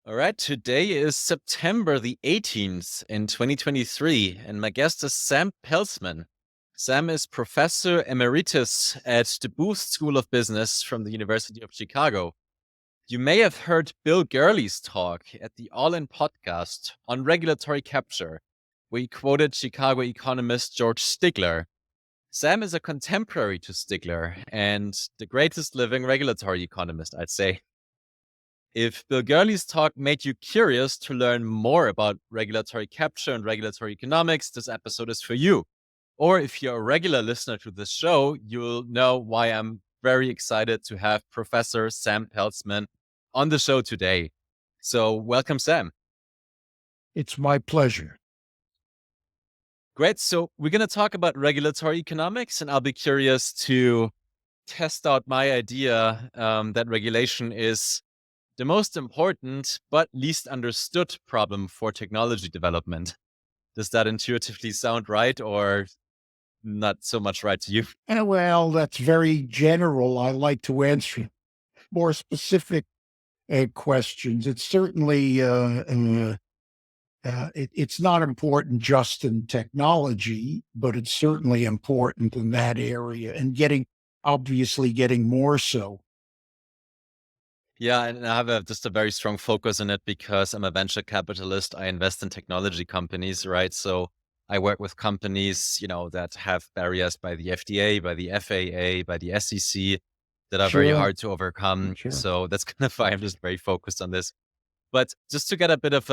All right, today is September the 18th in 2023, and my guest is Sam Peltzman. Sam is professor emeritus at the Booth School of Business from the University of Chicago. You may have heard Bill Gurley's talk at the All In podcast on regulatory capture, where he quoted Chicago economist George Stigler. Sam is a contemporary to Stigler and the greatest living regulatory economist, I'd say. If Bill Gurley's talk made you curious to learn more about regulatory capture and regulatory economics, this episode is for you. Or if you're a regular listener to this show, you'll know why I'm very excited to have Professor Sam Peltzman on the show today. So welcome, Sam. It's my pleasure. Great. So we're going to talk about regulatory economics, and I'll be curious to test out my idea that regulation is the most important but least understood problem for technology development. Does that intuitively sound right or not so much right to you? Well, that's very general. I like to answer more specific questions. It's certainly it's not important just in technology, but it's certainly important in that area, and obviously getting more so. Yeah, and I have just a very strong focus on it because I'm a venture capitalist. I invest in technology companies, right? So I work with companies, that have barriers by the FDA, by the FAA, by the SEC that are very Sure, hard to overcome. sure. So that's kind of why I'm just very focused on this. But just to get a bit of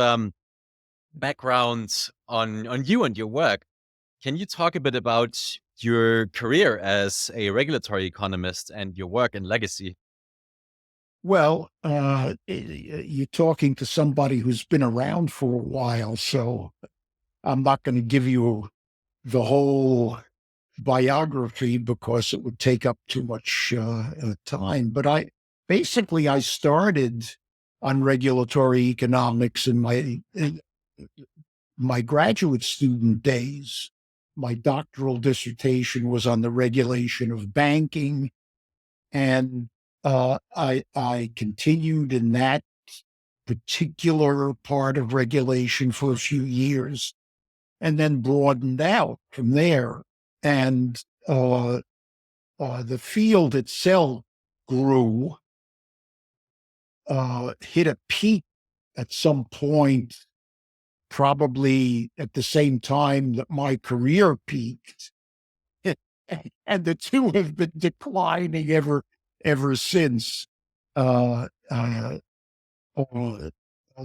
background on you and your work, can you talk a bit about your career as a regulatory economist and your work and legacy? Well, you're talking to somebody who's been around for a while, so I'm not going to give you the whole biography because it would take up too much time. But I started on regulatory economics in my graduate student days. My doctoral dissertation was on the regulation of banking, and I continued in that particular part of regulation for a few years, and then broadened out from there. And the field itself grew, hit a peak at some point, probably at the same time that my career peaked. And the two have been declining ever since, uh, uh, uh,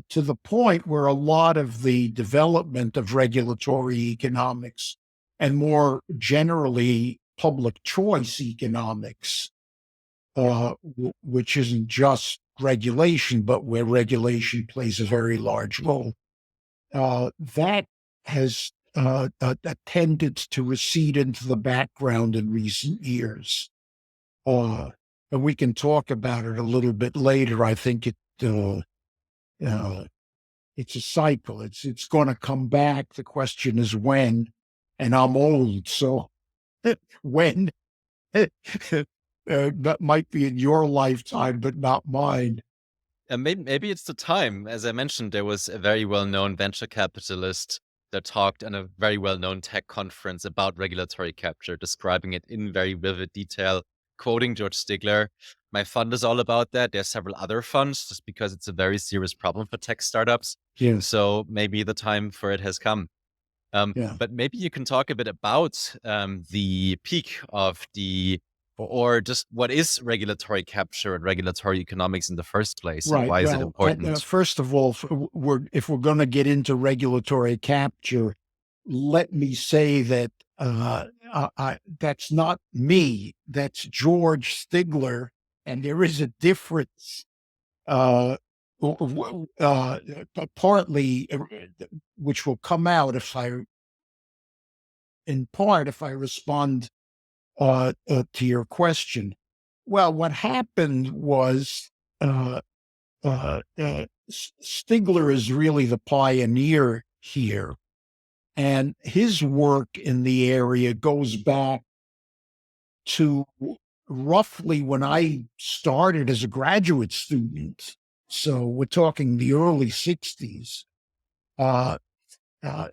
to the point where a lot of the development of regulatory economics and more generally public choice economics, which isn't just regulation, but where regulation plays a very large role, that has tended to recede into the background in recent years. And we can talk about it a little bit later. I think uh, it's a cycle. It's going to come back. The question is when, and I'm old, so when that might be in your lifetime, but not mine. And maybe it's the time. As I mentioned, there was a very well-known venture capitalist that talked at a very well-known tech conference about regulatory capture, describing it in very vivid detail, quoting George Stigler. My fund is all about that. There's several other funds just because it's a very serious problem for tech startups. Yes. So maybe the time for it has come. Yeah. But maybe you can talk a bit about the peak of or just what is regulatory capture and regulatory economics in the first place, and Right. why is it Well, important? first of all, if we're going to get into regulatory capture, let me say that that's not me. That's George Stigler, and there is a difference. Uh, Partly, which will come out in part, if I respond to your question. Well, what happened was Stigler is really the pioneer here, and his work in the area goes back to roughly when I started as a graduate student. So we're talking the early 60s.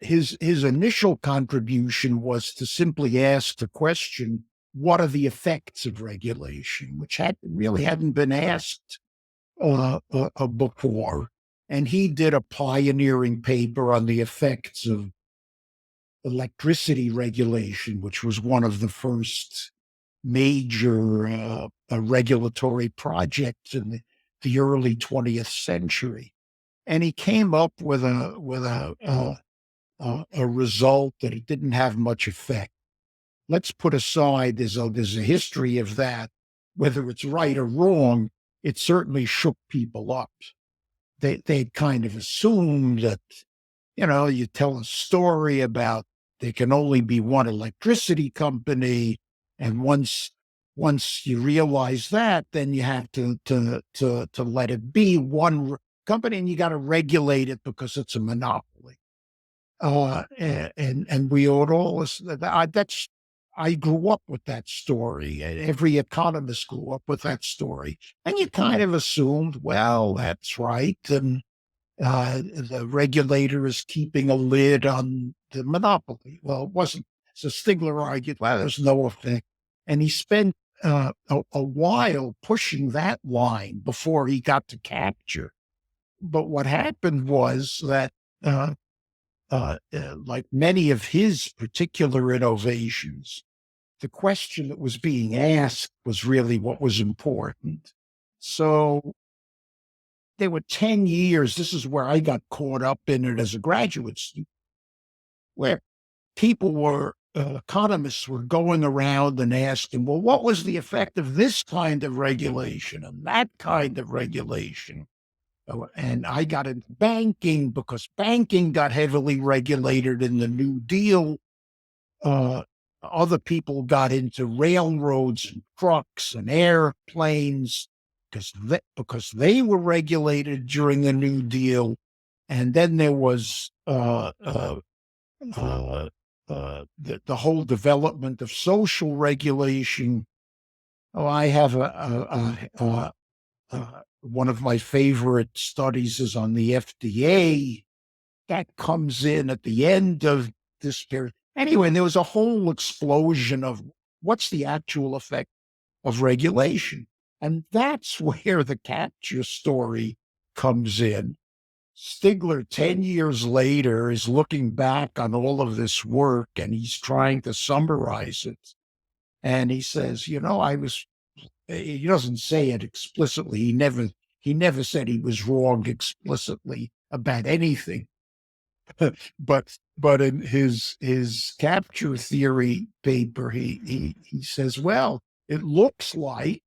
His initial contribution was to simply ask the question, what are the effects of regulation, which really hadn't been asked before. And he did a pioneering paper on the effects of electricity regulation, which was one of the first major regulatory projects in the early 20th century. And he came up with a result that it didn't have much effect. Let's put aside there's a history of that, whether it's right or wrong. It certainly shook people up. They'd kind of assumed that, you tell a story about there can only be one electricity company, and once you realize that, then you have to let it be one company, and you got to regulate it because it's a monopoly. And we ought all that's I grew up with that story. Every economist grew up with that story, and you kind of assumed, well, that's right, and the regulator is keeping a lid on the monopoly. Well, it wasn't. So Stigler argued, well, there's no effect. And he spent a while pushing that line before he got to capture. But what happened was that, like many of his particular innovations, the question that was being asked was really what was important. So there were 10 years, this is where I got caught up in it as a graduate student, where economists were going around and asking, well, what was the effect of this kind of regulation and that kind of regulation? And I got into banking because banking got heavily regulated in the New Deal. Other people got into railroads and trucks and airplanes because they were regulated during the New Deal. And then there was the whole development of social regulation. Oh, I have one of my favorite studies is on the FDA. That comes in at the end of this period. Anyway, there was a whole explosion of what's the actual effect of regulation. And that's where the capture story comes in. Stigler, 10 years later, is looking back on all of this work and he's trying to summarize it. And he says, he doesn't say it explicitly. He never said he was wrong explicitly about anything. But in his capture theory paper, he says, well, it looks like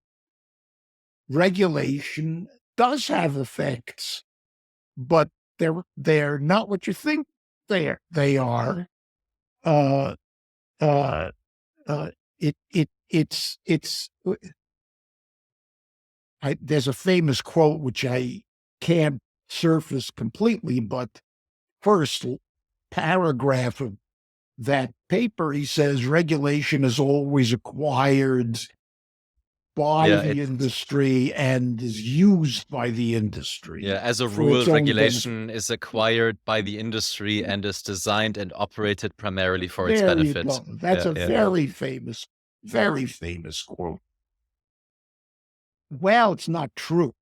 regulation does have effects, but they're not what you think they are. There's a famous quote which I can't surface completely, but first paragraph of that paper, he says regulation is always acquired by the industry and is used by the industry. Yeah, as a rule, regulation is acquired by the industry and is designed and operated primarily for its benefit. That's a very famous quote. Well, it's not true.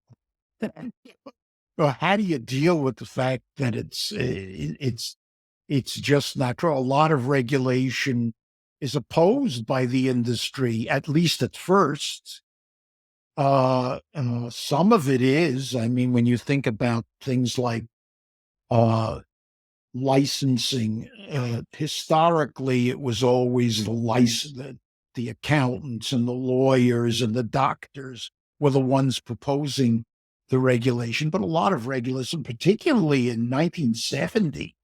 Well, how do you deal with the fact that it's just not true? A lot of regulation is opposed by the industry, at least at first. Some of it is. I mean, when you think about things like licensing, historically, it was always the accountants and the lawyers and the doctors were the ones proposing the regulation. But a lot of regulation, particularly in 1970,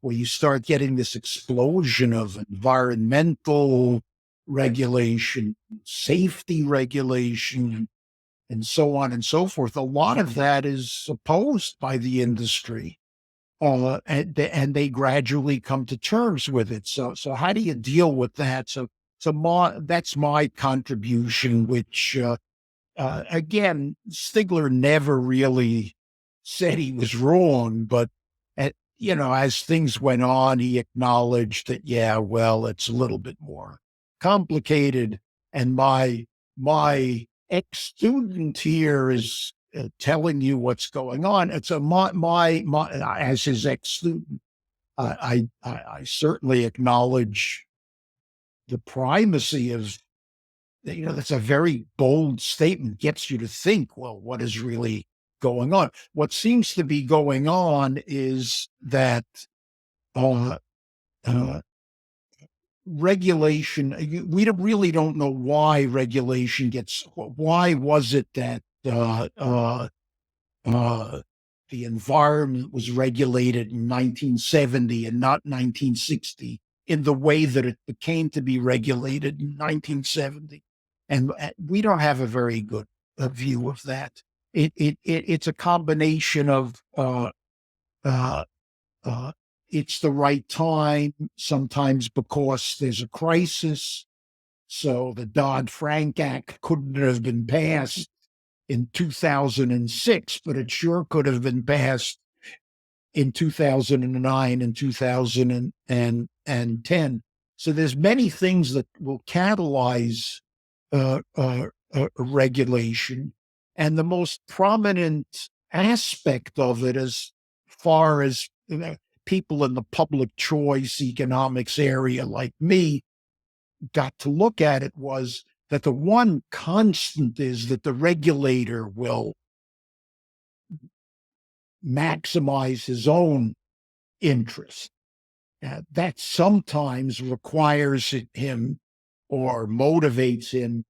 where you start getting this explosion of environmental regulation, safety regulation, and so on and so forth. A lot of that is opposed by the industry, and they gradually come to terms with it. So how do you deal with that? So that's my contribution, which again, Stigler never really said he was wrong, but as things went on, he acknowledged that, yeah, well, it's a little bit more complicated. And my ex-student here is telling you what's going on. And so my as his ex-student, I certainly acknowledge the primacy of, that's a very bold statement, gets you to think, well, what is really going on? What seems to be going on is that uh, uh, regulation, we really don't know why regulation why was it that the environment was regulated in 1970 and not 1960 in the way that it became to be regulated in 1970. And we don't have a very good view of that. It's a combination of uh, uh, it's the right time, sometimes because there's a crisis. So the Dodd-Frank Act couldn't have been passed in 2006, but it sure could have been passed in 2009 and 2010. So there's many things that will catalyze regulation. And the most prominent aspect of it, as far as people in the public choice economics area like me got to look at it, was that the one constant is that the regulator will maximize his own interest. That sometimes requires him or motivates him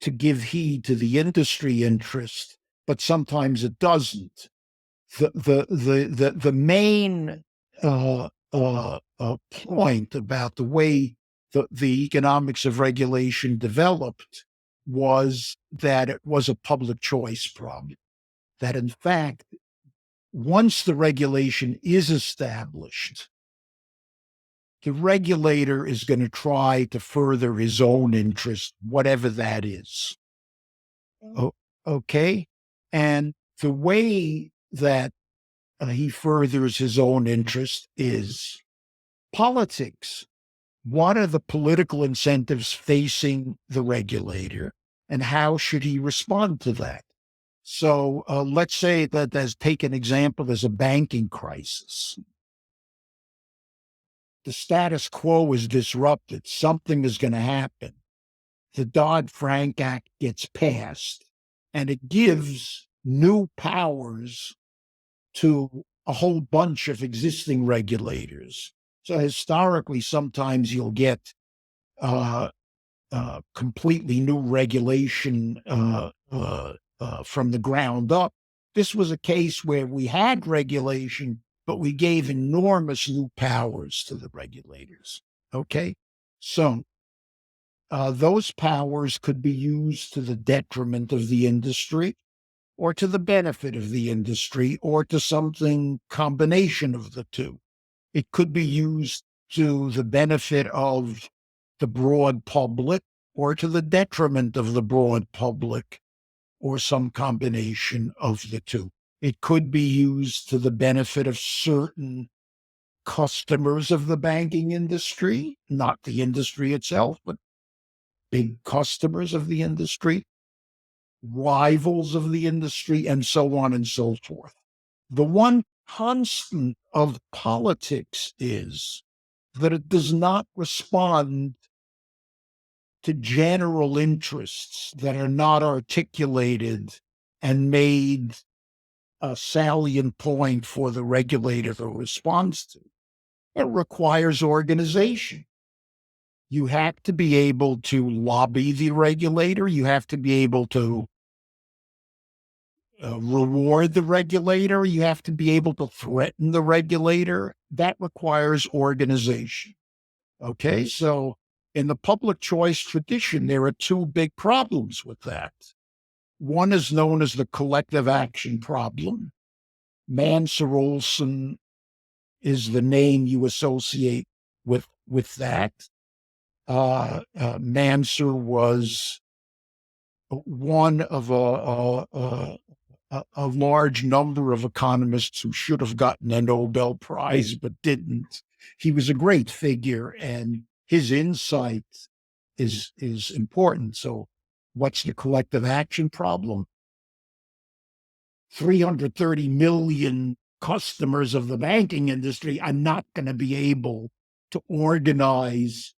to give heed to the industry interest, but sometimes it doesn't. The main point about the way the economics of regulation developed was that it was a public choice problem. That in fact, once the regulation is established, the regulator is going to try to further his own interest, whatever that is. Okay? And the way that he furthers his own interest is politics. What are the political incentives facing the regulator, and how should he respond to that? So let's say that, take an example, there's a banking crisis. The status quo is disrupted. Something is going to happen. The Dodd-Frank Act gets passed, and it gives new powers to a whole bunch of existing regulators. So historically, sometimes you'll get completely new regulation from the ground up. This was a case where we had regulation, but we gave enormous new powers to the regulators. Okay? So those powers could be used to the detriment of the industry, or to the benefit of the industry, or to something combination of the two. It could be used to the benefit of the broad public, or to the detriment of the broad public, or some combination of the two. It could be used to the benefit of certain customers of the banking industry, not the industry itself, but big customers of the industry, rivals of the industry, and so on and so forth. The one constant of politics is that it does not respond to general interests that are not articulated and made a salient point for the regulator to respond to. It requires organization. You have to be able to lobby the regulator. You have to be able to reward the regulator. You have to be able to threaten the regulator. That requires organization. Okay, so in the public choice tradition, there are two big problems with that. One is known as the collective action problem. Mansur Olson is the name you associate with that. Mansur was one of a large number of economists who should have gotten a Nobel Prize but didn't. He was a great figure, and his insight is important. So, what's the collective action problem? 330 million customers of the banking industry are not going to be able to organize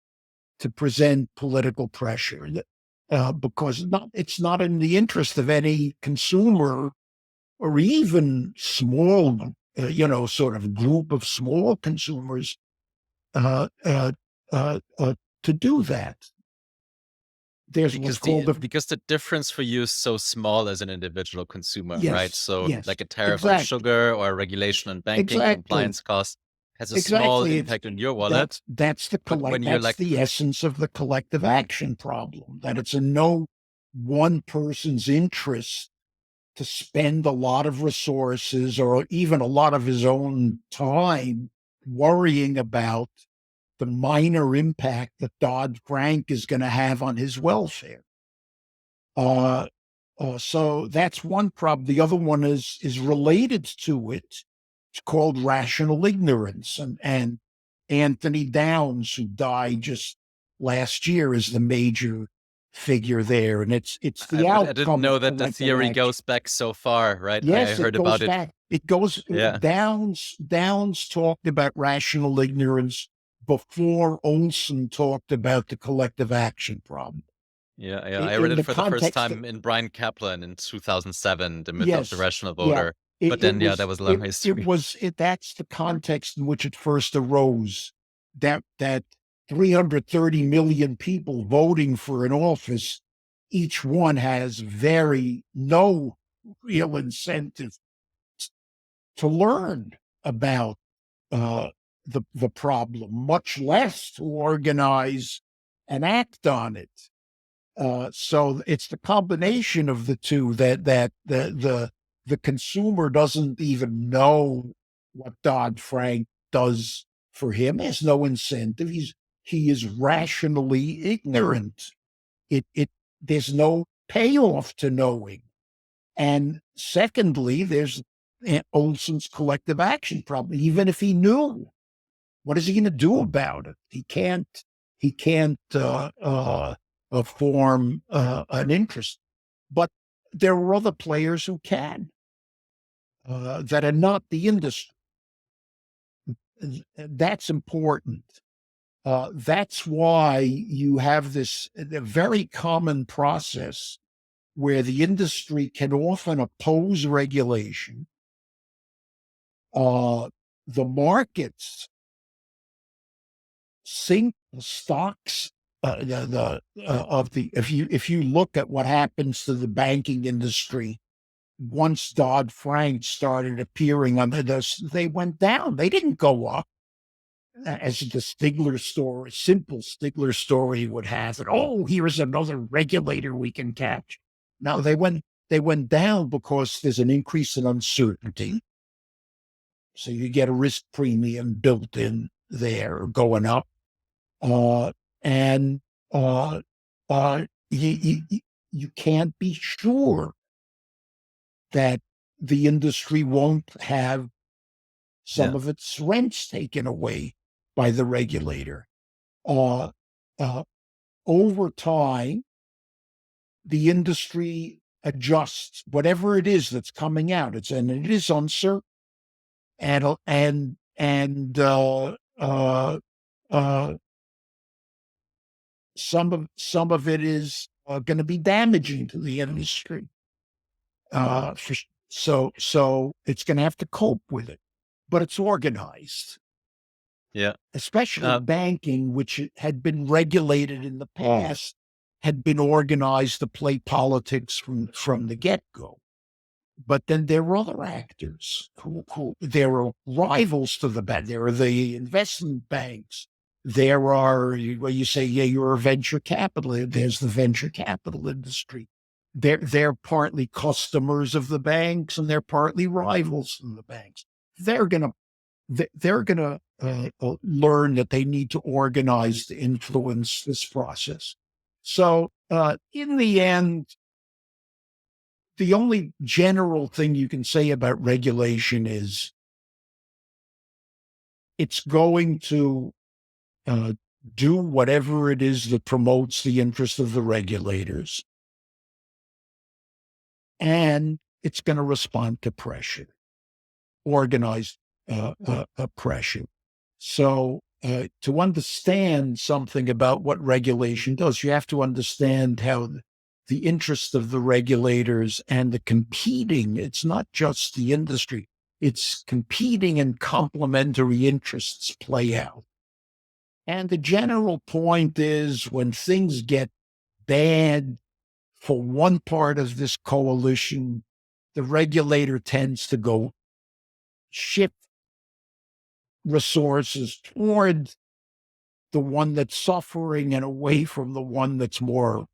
to present political pressure because it's not in the interest of any consumer or even small, sort of group of small consumers uh, uh, to do that. There's what's called because the difference for you is so small as an individual consumer, right? yes, So yes, like a tariff on exactly, sugar or a regulation on banking exactly, compliance costs has a small exactly. It's impact on your wallet. But when you're that's like, the essence of the collective action problem. That it's in no one person's interest to spend a lot of resources or even a lot of his own time worrying about the minor impact that Dodd-Frank is going to have on his welfare. So that's one problem. The other one is related to it. It's called rational ignorance, and Anthony Downs, who died just last year, is the major figure there, and it's the I didn't outcome know of that the collective theory action. goes back so far, right? I Yes, it heard goes about it. back. It goes Yeah. Downs talked about rational ignorance before Olson talked about the collective action problem. Yeah, yeah. I read In it the for the first context, time in Brian Kaplan in 2007, The Myth of the yes, Rational yeah, Voter. But then, yeah, that was a long history. that's the context in which it first arose. That 330 million people voting for an office, each one has no real incentive to learn about the problem, much less to organize and act on it. So it's the combination of the two that the consumer doesn't even know what Dodd-Frank does for him. Has no incentive. He is rationally ignorant. It there's no payoff to knowing. And secondly, there's Olson's collective action problem. Even if he knew, what is he going to do about it? He can't. He can't form an interest. But there are other players who can that are not the industry. That's important. That's why you have this very common process where the industry can often oppose regulation. The markets sink the stocks of the if you look at what happens to the banking industry once Dodd-Frank started appearing on this, they went down. They didn't go up as the Stigler story, simple Stigler story would have it. Oh, here's another regulator we can catch. No, they went down because there's an increase in uncertainty. So you get a risk premium built in there going up. And uh, uh, you can't be sure that the industry won't have some Yeah. of its rents taken away by the regulator. Uh, uh, Over time, the industry adjusts whatever it is that's coming out. It is uncertain, and uh, some of it is going to be damaging to the industry. So it's going to have to cope with it, but it's organized, Yeah. especially banking, which had been regulated in the past, had been organized to play politics from the get go. But then there were other actors who there are rivals to the bank. There are the investment banks. There are where you say, yeah, you're a venture capital. There's the venture capital industry. They're partly customers of the banks and they're partly rivals of the banks. They're gonna learn that they need to organize to influence this process. So in the end, the only general thing you can say about regulation is it's going to do whatever it is that promotes the interest of the regulators, and it's going to respond to pressure, organized pressure. So to understand something about what regulation does, you have to understand how the interest of the regulators and the competing, it's not just the industry, it's competing and complementary interests play out. And the general point is when things get bad for one part of this coalition, the regulator tends to go shift resources toward the one that's suffering and away from the one that's more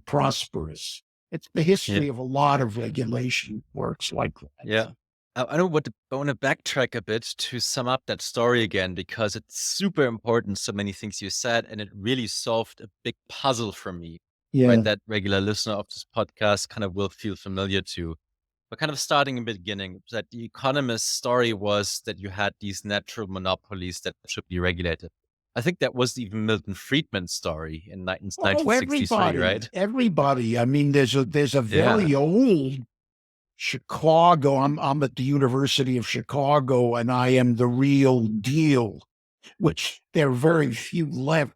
prosperous. It's the history of a lot of regulation works like that. Yeah. I want to backtrack a bit to sum up that story again, because it's super important. So many things you said, and it really solved a big puzzle for me, right? That regular listener of this podcast kind of will feel familiar to. But kind of starting in the beginning, that the Economist story was that you had these natural monopolies that should be regulated. I think that was even Milton Friedman's story in 1963, right? Everybody. I mean, there's a very old Chicago. I'm at the University of Chicago, and I am the real deal, which there are very few left.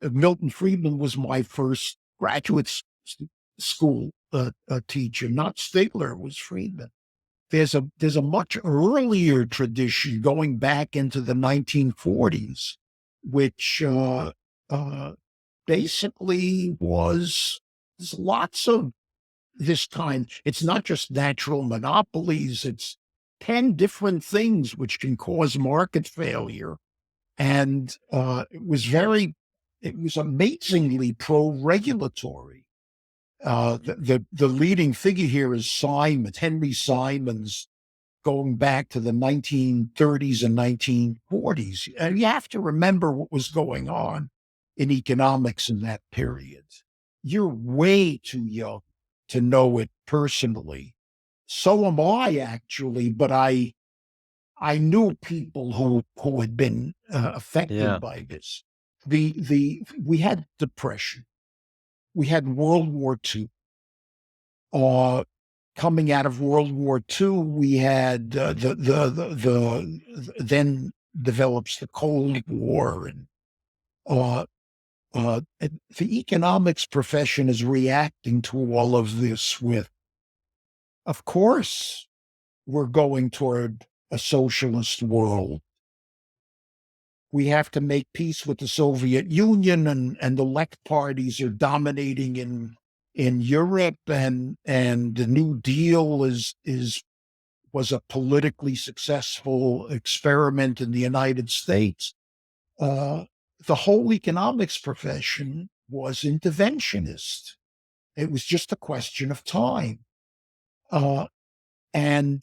Milton Friedman was my first graduate school teacher, not Stigler, it was Friedman. There's a much earlier tradition going back into the 1940s, which basically was, there's lots of this kind. It's not just natural monopolies, it's 10 different things which can cause market failure. And it was amazingly pro-regulatory. The leading figure here is Henry Simons, going back to the 1930s and 1940s. And you have to remember what was going on in economics in that period. You're way too young to know it personally. So am I, actually, but I knew people who had been affected by this. We had depression. We had World War II. Coming out of World War II, we had then develops the Cold War, and the economics profession is reacting to all of this with, of course, we're going toward a socialist world. We have to make peace with the Soviet Union, and the left parties are dominating in Europe, and the New Deal was a politically successful experiment in the United States. The whole economics profession was interventionist. It was just a question of time. And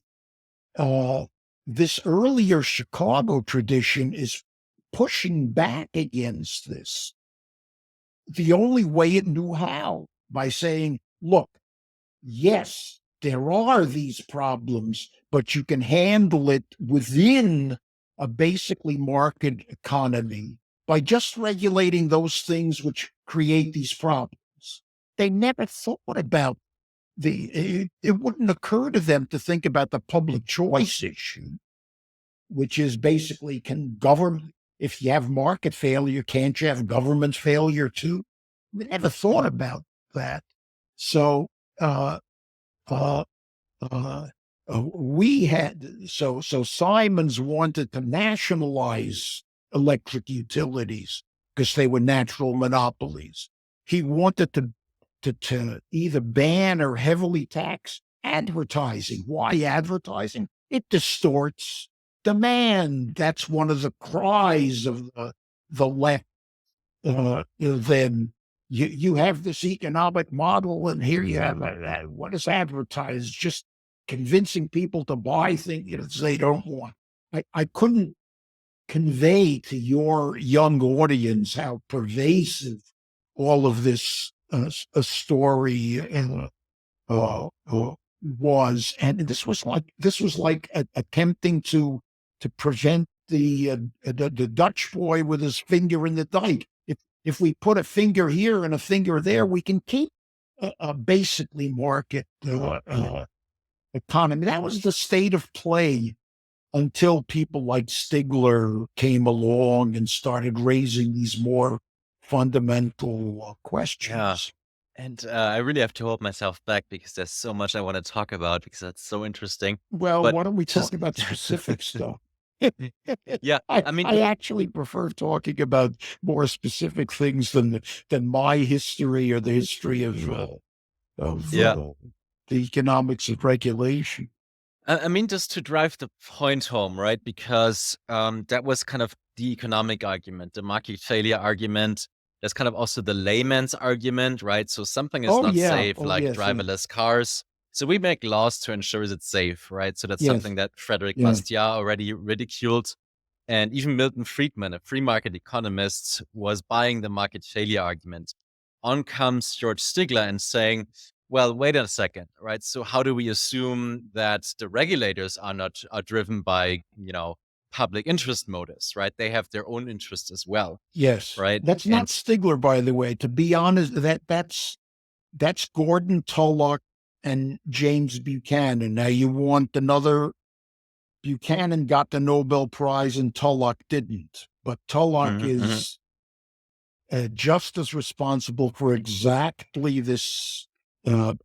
this earlier Chicago tradition is pushing back against this. The only way it knew how, by saying, look, yes, there are these problems, but you can handle it within a basically market economy by just regulating those things which create these problems. They never thought about it wouldn't occur to them to think about the public choice issue, which is basically, can government, if you have market failure, can't you have government failure too? We never thought about that. So we had, so Simons wanted to nationalize electric utilities because they were natural monopolies. He wanted to either ban or heavily tax advertising. Why advertising? It distorts demand. That's one of the cries of the left. Then you have this economic model, and here you have what is advertised? Just convincing people to buy things they don't want. I couldn't convey to your young audience how pervasive all of this a story was, and this was like attempting to prevent the Dutch boy with his finger in the dike. If we put a finger here and a finger there, we can keep a basically market economy. That was the state of play until people like Stigler came along and started raising these more fundamental Yeah. questions. And I really have to hold myself back because there's so much I want to talk about because that's so interesting. Well, But why don't we talk just, about specific stuff? yeah, I I mean, I actually prefer talking about more specific things than my history or the history of yeah. the economics of regulation. I mean, just to drive the point home, right? Because that was kind of the economic argument, the market failure argument. That's kind of also the layman's argument, right? So something is Oh not yeah, safe, oh like yes, driverless cars. So we make laws to ensure it's safe, right? So that's yes, something that Frederick yes, Bastiat already ridiculed. And even Milton Friedman, a free market economist, was buying the market failure argument. On comes George Stigler and saying, well, wait a second, right? So how do we assume that the regulators are driven by, public interest motives, right? They have their own interests as well, yes. right? That's not And Stigler, by the way. To be honest, that's Gordon Tullock and James Buchanan. Now you want another. Buchanan got the Nobel Prize and Tullock didn't, but Tullock mhm, mhm. is just as responsible for exactly this. And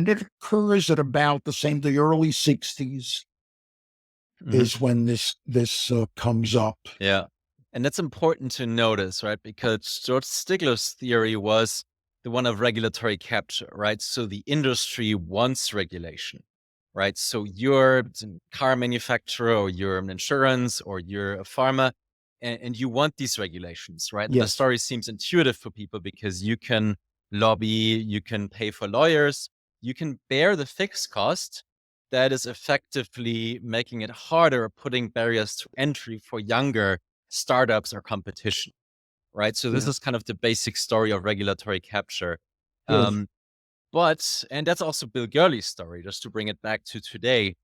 it occurs at about the early '60s Mhm. is when this comes up. Yeah. And that's important to notice, right? Because George Stigler's theory was the one of regulatory capture, right? So the industry wants regulation, right? So you're a car manufacturer or you're an insurance or you're a pharma and you want these regulations, right? And the Yes, story seems intuitive for people because you can lobby, you can pay for lawyers, you can bear the fixed cost that is effectively making it harder, putting barriers to entry for younger startups or competition, right? So this yeah, is kind of the basic story of regulatory capture. yes, Um, and that's also Bill Gurley's story, just to bring it back to today.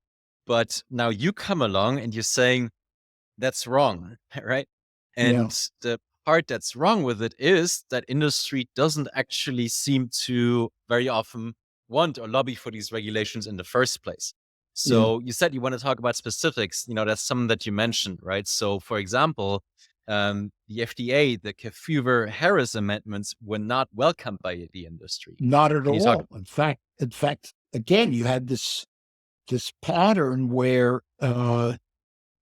But now you come along and you're saying, that's wrong, right? yeah, And the part that's wrong with it is that industry doesn't actually seem to very often want or lobby for these regulations in the first place. yeah. So you said you want to talk about specifics. That's some that you mentioned, right? So, for example, the FDA, the Kefeuver-Harris amendments were not welcomed by the industry. Not at Can you talk? all. In fact, again, you had this pattern where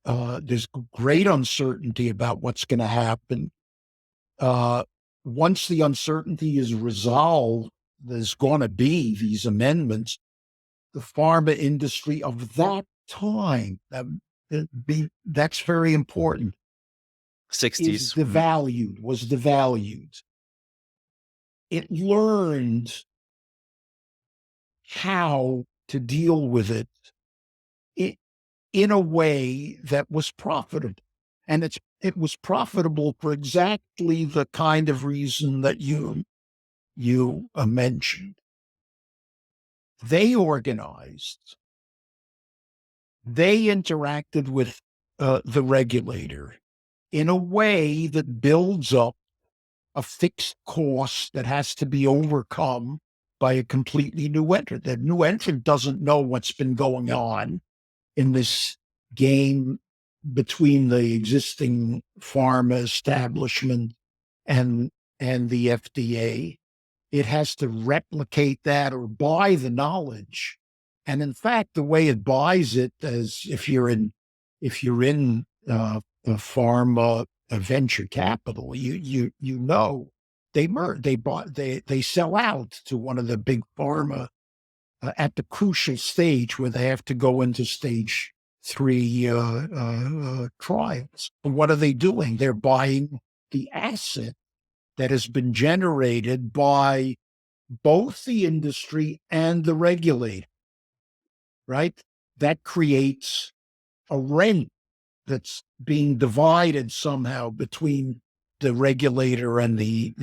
there's great uncertainty about what's going to happen. Uh, Once the uncertainty is resolved, there's going to be these amendments. The pharma industry of that time, that's very important, is 60s. devalued, was devalued. It learned how to deal with it in a way that was profitable. And it was profitable for exactly the kind of reason that you mentioned. They organized, they interacted with the regulator in a way that builds up a fixed cost that has to be overcome by a completely new entrant. The new entrant doesn't know what's been going on in this game between the existing pharma establishment and the FDA. It has to replicate that or buy the knowledge. And in fact, the way it buys it is if you're in a pharma a venture capital, you they sell out to one of the big pharma at the crucial stage where they have to go into stage three trials. And what are they doing? They're buying the asset that has been generated by both the industry and the regulator, right? That creates a rent that's being divided somehow between the regulator and the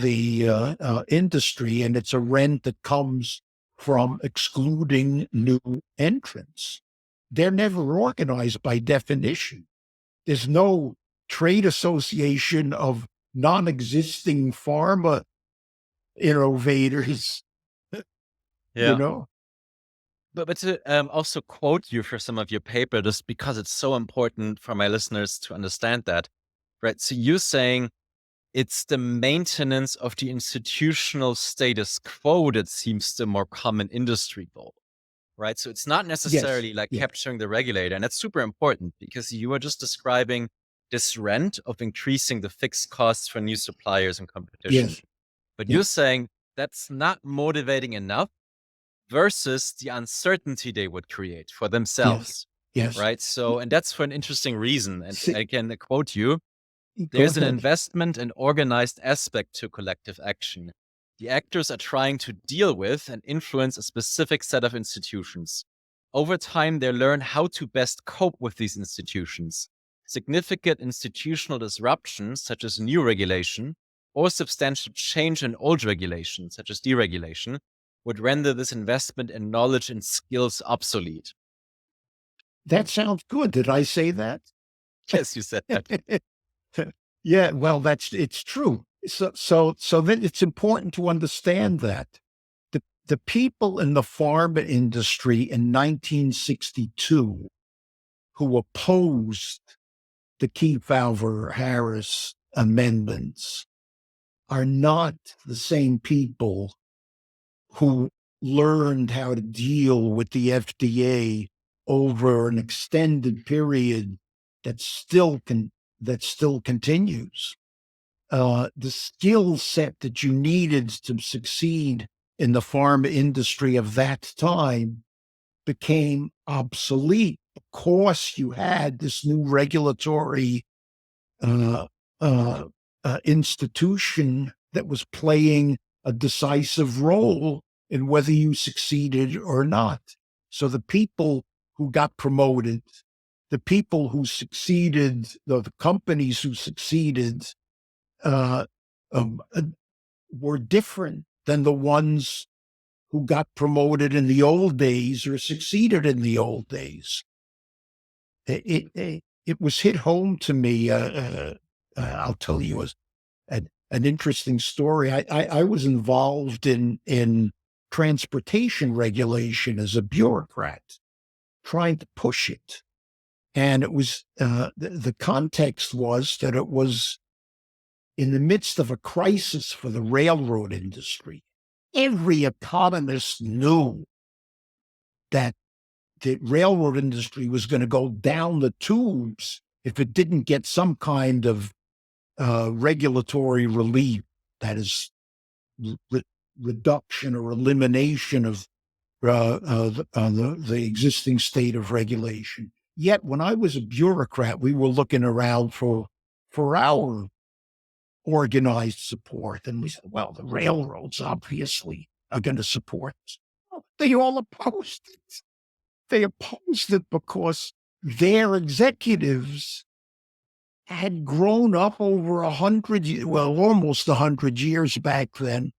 industry, and it's a rent that comes from excluding new entrants. They're never organized by definition. There's no trade association of non-existing pharma innovators, you Yeah. know? But to also quote you for some of your paper, just because it's so important for my listeners to understand that, right? So you're saying it's the maintenance of the institutional status quo that seems the more common industry goal, right? So it's not Yes, necessarily like yeah, capturing the regulator. And that's super important because you are just describing this rent of increasing the fixed costs for new suppliers and competition. yes, But yeah, you're saying that's not motivating enough versus the uncertainty they would create for yes, themselves, yes. right? So, and that's for an interesting reason. And See, I can quote you: go there's an ahead. investment and organized aspect to collective action. The actors are trying to deal with and influence a specific set of institutions. Over time, they learn how to best cope with these institutions. Significant institutional disruptions, such as new regulation, or substantial change in old regulation, such as deregulation, would render this investment in knowledge and skills obsolete. That sounds good. Did I say that? Yes, you said that. Yeah, well, it's true. So then it's important to understand that the people in the pharma industry in 1962 who opposed the Kefeuver-Harris amendments are not the same people who learned how to deal with the FDA over an extended period that still continues. The skill set that you needed to succeed in the pharma industry of that time became obsolete. Of course, you had this new regulatory uh, uh, institution that was playing a decisive role in whether you succeeded or not. So the people who got promoted, the people who succeeded, the companies who succeeded, uh, um, uh, were different than the ones who got promoted in the old days or succeeded in the old days. It was hit home to me. I'll tell you an interesting story. I was involved in transportation regulation as a bureaucrat, trying to push it, and it was the context was that it was in the midst of a crisis for the railroad industry. Every economist knew that the railroad industry was going to go down the tubes if it didn't get some kind of regulatory relief, that is, reduction or elimination of the existing state of regulation. Yet, when I was a bureaucrat, we were looking around for our organized support, and we said, "Well, the railroads obviously are going to support us." Well, they all opposed it. They opposed it because their executives had grown up over 100, well, almost 100 years back then,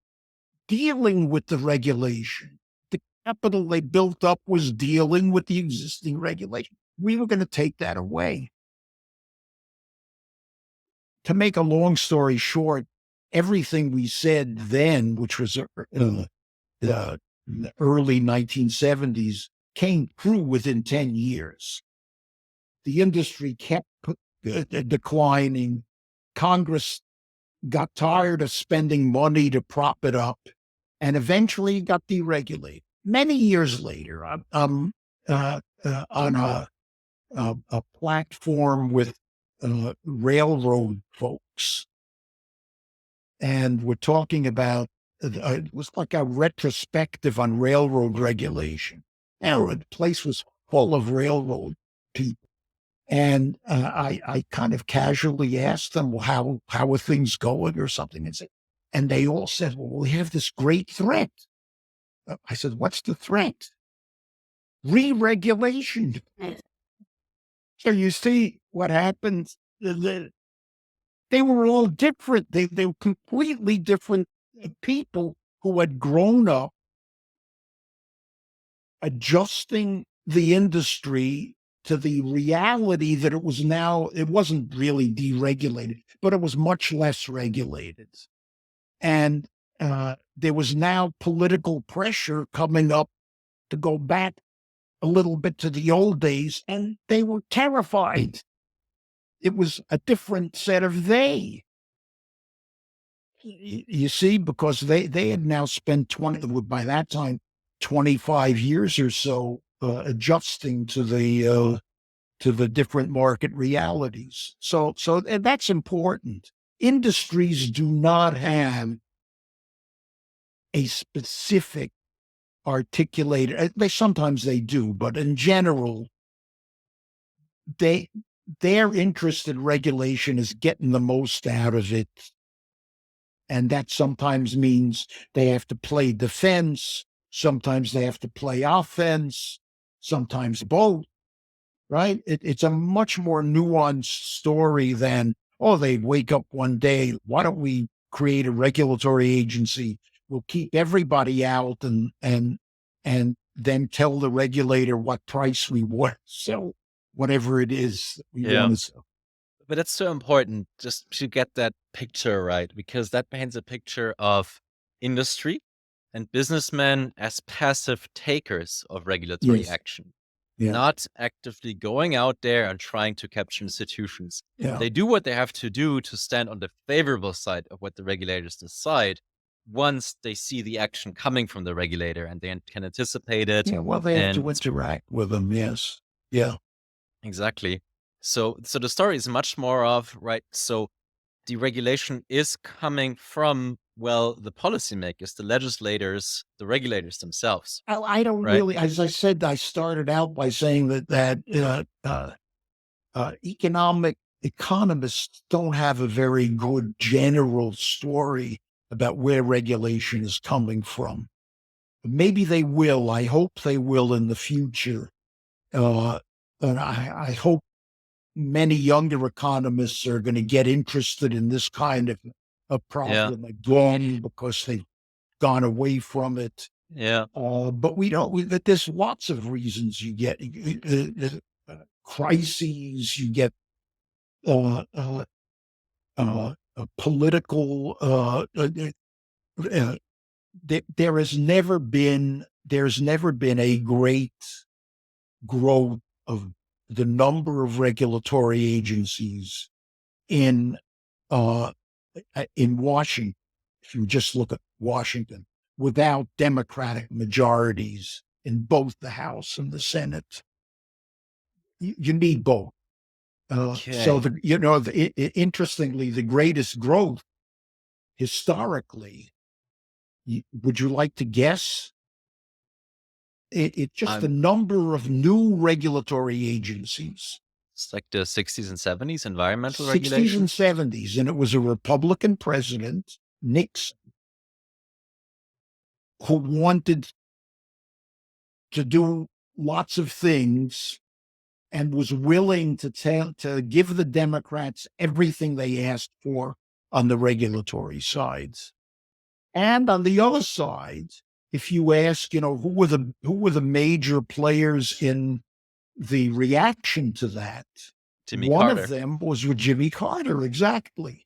dealing with the regulation. The capital they built up was dealing with the existing regulation. We were going to take that away. To make a long story short, everything we said then, which was the early 1970s, came true within 10 years. The industry kept declining. Congress got tired of spending money to prop it up and eventually got deregulated. Many years later, on a platform with railroad folks, and we're talking about it was like a retrospective on railroad regulation. Now, the place was full of railroad people. And I kind of casually asked them, well, how are things going or something? And they all said, well, we have this great threat. I said, what's the threat? Re-regulation. So you see what happens. They were all different. They were completely different people who had grown up adjusting the industry to the reality that it was now, it wasn't really deregulated, but it was much less regulated. And there was now political pressure coming up to go back a little bit to the old days, and they were terrified. It was a different set of they. You see, because they had now spent 20, by that time, 25 years or so adjusting to the different market realities. So and that's important. Industries do not have a specific articulated. Sometimes they do, but in general, their interest in regulation is getting the most out of it. And that sometimes means they have to play defense. Sometimes they have to play offense. Sometimes both, right? It's a much more nuanced story than, oh, they wake up one day, why don't we create a regulatory agency? We'll keep everybody out and then tell the regulator what price we want to sell whatever it is we want to sell. But that's so important just to get that picture right, because that paints a picture of industry and businessmen as passive takers of regulatory Yes. action, Yeah. not actively going out there and trying to capture institutions. Yeah. They do what they have to do to stand on the favorable side of what the regulators decide once they see the action coming from the regulator and they can anticipate it. Yeah, well, they have to interact with them. Yes. Yeah. Exactly. So the story is much more of, right, so deregulation is coming from, well, the policymakers, the legislators, the regulators themselves. I don't right? really, as I said, I started out by saying that economists don't have a very good general story about where regulation is coming from. Maybe they will. I hope they will in the future. And I hope many younger economists are going to get interested in this kind of a problem again because they've gone away from it. Yeah. But that there's lots of reasons you get crises, you get political. There's never been a great growth of the number of regulatory agencies in Washington. If you just look at Washington, without Democratic majorities in both the House and the Senate, you need both. So interestingly, the greatest growth historically. Would you like to guess? It's just the number of new regulatory agencies. It's like the 60s and 70s environmental 60s regulations. and 70s, and it was a Republican president, Nixon, who wanted to do lots of things and was willing to give the Democrats everything they asked for on the regulatory sides. And on the other side, if you ask, who were the major players in the reaction to that, one of them was with Jimmy Carter. Exactly.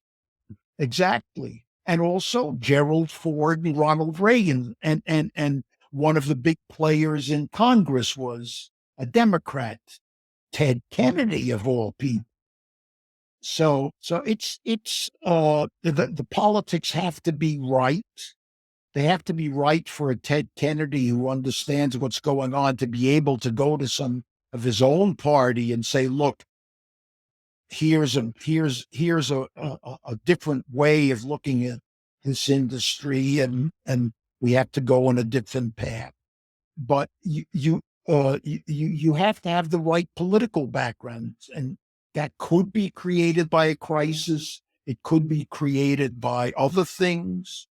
And also Gerald Ford and Ronald Reagan. And one of the big players in Congress was a Democrat, Ted Kennedy, of all people. So it's the politics have to be right. They have to be right for a Ted Kennedy who understands what's going on to be able to go to some of his own party and say, look, here's a different way of looking at this industry, and we have to go on a different path. But you have to have the right political background, and that could be created by a crisis. It could be created by other things.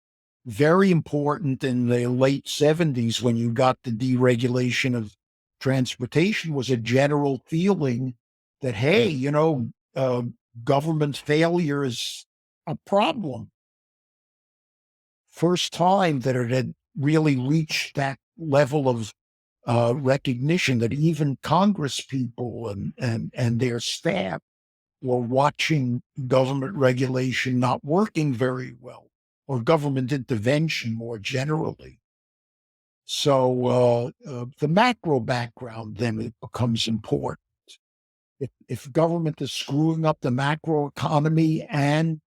Very important in the late 70s, when you got the deregulation of transportation, was a general feeling that, hey, government failure is a problem. First time that it had really reached that level of recognition that even Congress people and their staff were watching government regulation not working very well, or government intervention more generally. So the macro background then it becomes important. If government is screwing up the macro economy and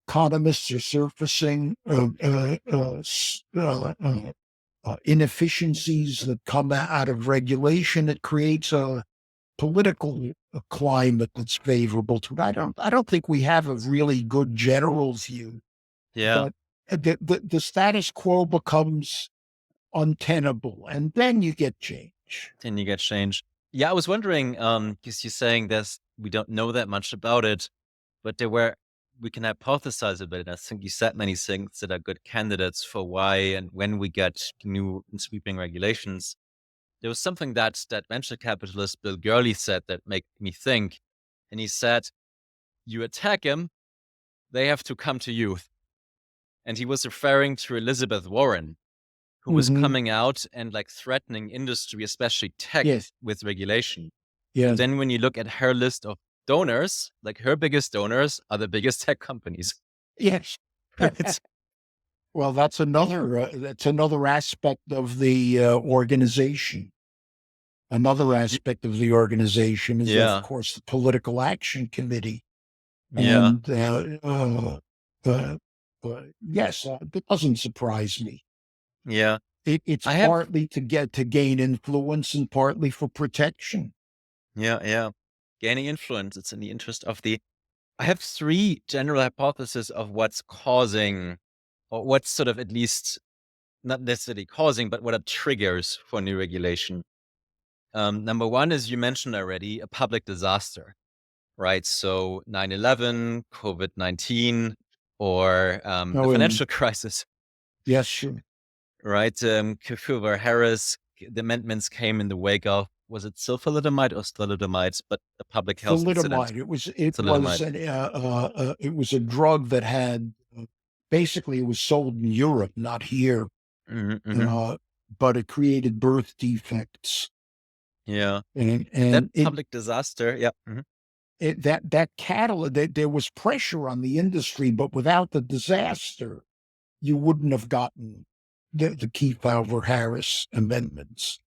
economists are surfacing inefficiencies that come out of regulation, it creates a political climate that's favorable to it. I don't think we have a really good general view, Yeah. but the status quo becomes untenable, and then you get change. Then you get change. Yeah, I was wondering, because you're saying we don't know that much about it, but we can hypothesize a bit. And I think you said many things that are good candidates for why and when we get new and sweeping regulations. There was something that venture capitalist Bill Gurley said that made me think. And he said, you attack him, they have to come to you. And he was referring to Elizabeth Warren, who was Mm-hmm. coming out and like threatening industry, especially tech, Yes. with regulation. But Yes. then when you look at her list of donors, like her biggest donors are the biggest tech companies. Yes. Right? Well, that's another aspect of the organization. Another aspect of the organization is, of Yeah. course, the Political Action Committee. Yeah. And yes, it doesn't surprise me. Yeah. It's I have, partly to gain influence and partly for protection. yeah. Gaining influence. It's in the interest of I have three general hypotheses of what's causing, or what's sort of at least not necessarily causing, but what are triggers for new regulation. Number one is you mentioned already a public disaster, right? So 9/11, COVID-19, or the Oh, financial crisis, yes, sure. right? Kefeuver-Harris, the amendments came in the wake of, was it sulfanilamide or thalidomide? But a public health incident. Thalidomide. Thalidomide. It was a drug that had basically it was sold in Europe, not here, Mm-hmm. uh, but it created birth defects, Yeah. That and public disaster. Yeah. Mm-hmm. that catalyst. There was pressure on the industry, but without the disaster, you wouldn't have gotten the Kefeuver-Harris amendments.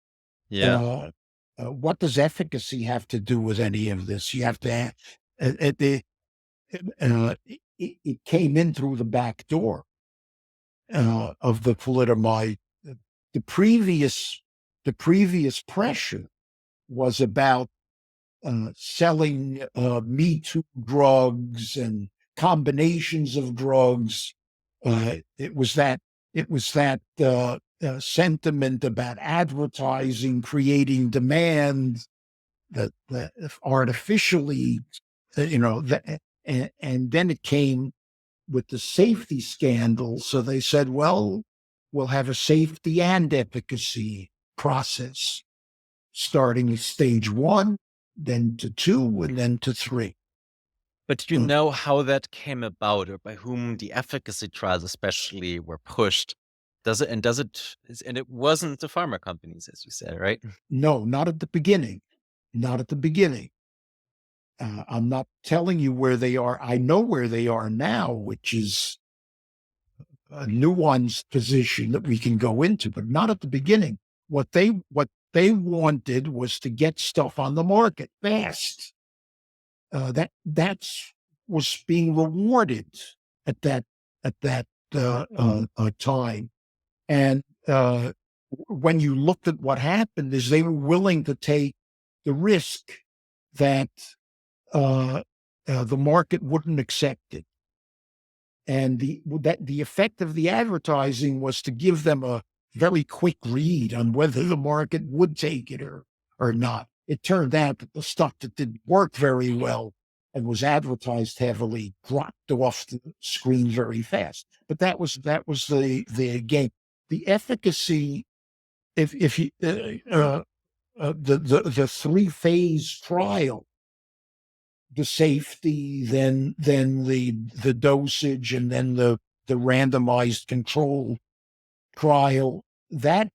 Yeah. What does efficacy have to do with any of this? You have to it came in through the back door of the thalidomide. The previous the previous pressure was about selling Me Too drugs and combinations of drugs. It was that sentiment about advertising creating demand that artificially, and then it came with the safety scandal. So they said, well, we'll have a safety and efficacy process, starting with stage one, then to two, and then to three. But do you know how that came about, or by whom the efficacy trials especially were pushed? And it wasn't the pharma companies, as you said, right? No, not at the beginning. Not at the beginning. I'm not telling you where they are. I know where they are now, which is a nuanced position that we can go into, but not at the beginning. What they wanted was to get stuff on the market fast. That's was being rewarded at that time. And when you looked at what happened, is they were willing to take the risk that the market wouldn't accept it. And the effect of the advertising was to give them a very quick read on whether the market would take it or not. It turned out that the stuff that didn't work very well and was advertised heavily dropped off the screen very fast. But that was the game. The efficacy, if you the 3-phase trial the safety, then the dosage, and then the randomized control trial. That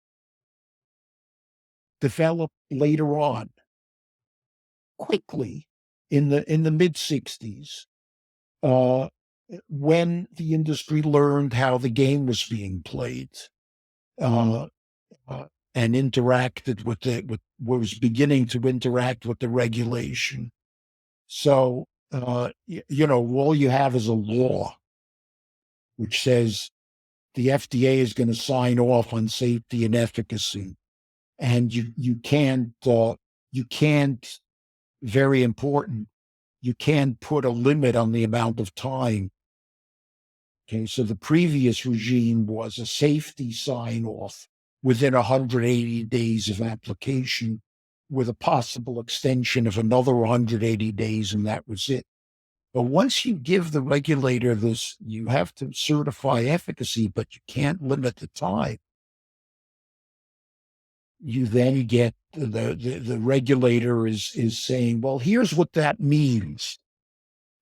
developed later on, quickly, in the mid 60s, when the industry learned how the game was being played, uh, and interacted with it, was beginning to interact with the regulation. So, all you have is a law which says the FDA is going to sign off on safety and efficacy, and you can't, very important, you can't put a limit on the amount of time. Okay, so the previous regime was a safety sign off within 180 days of application, with a possible extension of another 180 days, and that was it. But once you give the regulator this, you have to certify efficacy, but you can't limit the time. You then get the regulator is saying, well, here's what that means.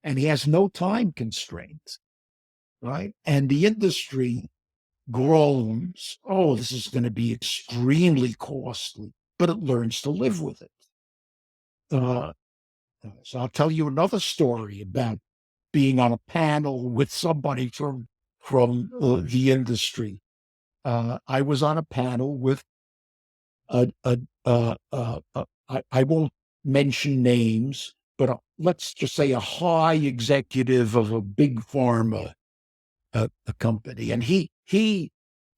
And he has no time constraints, right? And the industry groans, oh, this is going to be extremely costly, but it learns to live with it. So I'll tell you another story about being on a panel with somebody from the industry. I was on a panel with I won't mention names, but let's just say a high executive of a big pharma a company, and he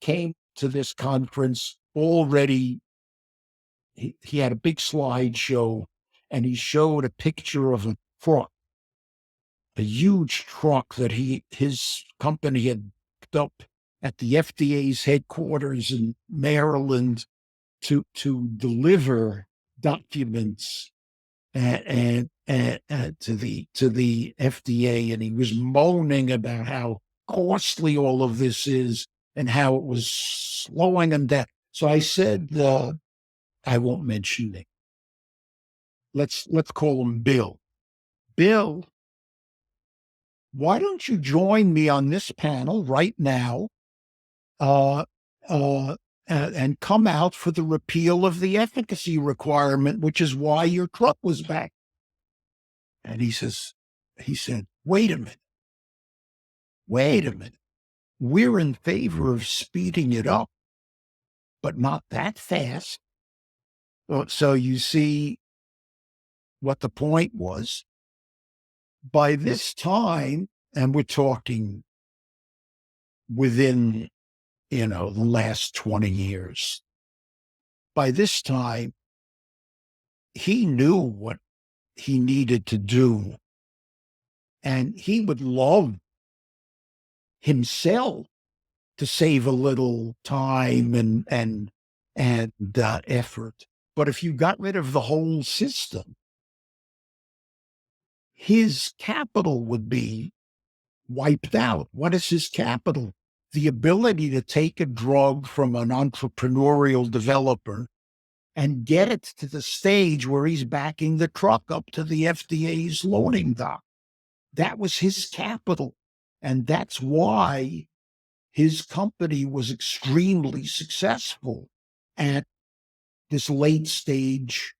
came to this conference already. He had a big slideshow, and he showed a picture of a truck, a huge truck that his company had picked up at the FDA's headquarters in Maryland to deliver documents and to the FDA, and he was moaning about how costly all of this is and how it was slowing him down. So I said, I won't mention it. Let's call him Bill. Bill, why don't you join me on this panel right now, uh, and come out for the repeal of the efficacy requirement, which is why your truck was back? And he said, wait a minute. We're in favor of speeding it up, but not that fast. So you see what the point was. By this time, and we're talking within, the last 20 years, by this time, he knew what he needed to do. And he would love himself to save a little time and effort. But if you got rid of the whole system, his capital would be wiped out. What is his capital? The ability to take a drug from an entrepreneurial developer and get it to the stage where he's backing the truck up to the FDA's loading dock. That was his capital. And that's why his company was extremely successful at this late stage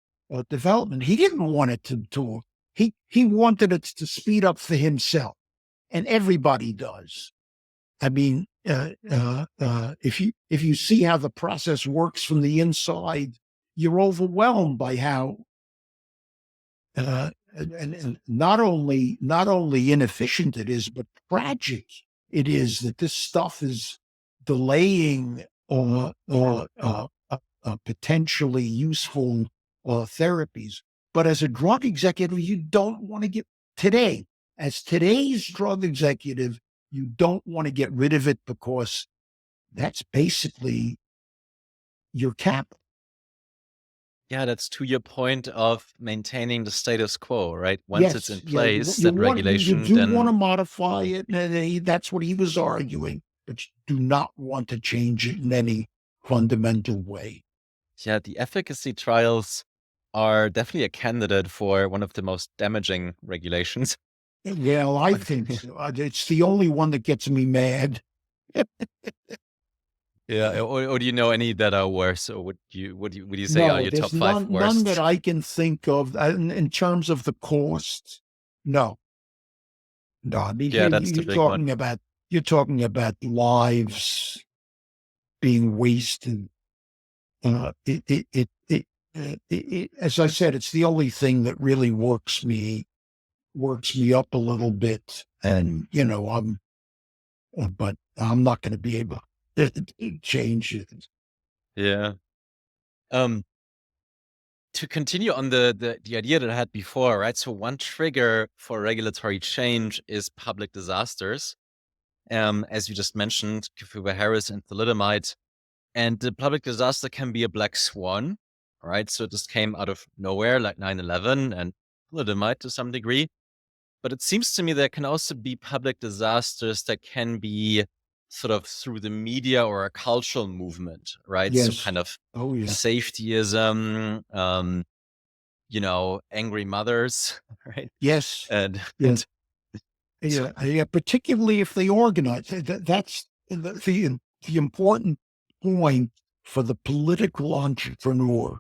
development. He didn't want it to he wanted it to speed up for himself, and everybody does. I mean, if you see how the process works from the inside, you're overwhelmed by how and not only inefficient it is, but tragic it is that this stuff is delaying potentially useful therapies. But as a drug executive, you don't want to get today's drug executive, you don't want to get rid of it, because that's basically your capital. Yeah, that's to your point of maintaining the status quo, right? Once it's in Yes, place, you that want regulation, do want to then modify it, and that's what he was arguing. But you do not want to change it in any fundamental way. yeah, the efficacy trials are definitely a candidate for one of the most damaging regulations. Yeah, well, I think so. It's the only one that gets me mad. Yeah, or do you know any that are worse, or would you say are No, your there's top five none that worst? I can think of in terms of the cost. No, no. I mean, Yeah, here that's the big one. you're talking about lives being wasted. It, it, it, it, as I said, it's the only thing that really works me up a little bit. And but I'm not going to be able to change it. Yeah. Um, to continue on the idea that I had before, right? So one trigger for regulatory change is public disasters. As you just mentioned, Kefeuver-Harris and thalidomide. And the public disaster can be a black swan, right? So it just came out of nowhere, like 9/11 and thalidomide to some degree. But it seems to me there can also be public disasters that can be sort of through the media or a cultural movement, right? So Yes. kind of Oh, yeah. safetyism, angry mothers, right? Yes. Yeah. And so, Yeah. Particularly if they organize. That's the important point for the political entrepreneur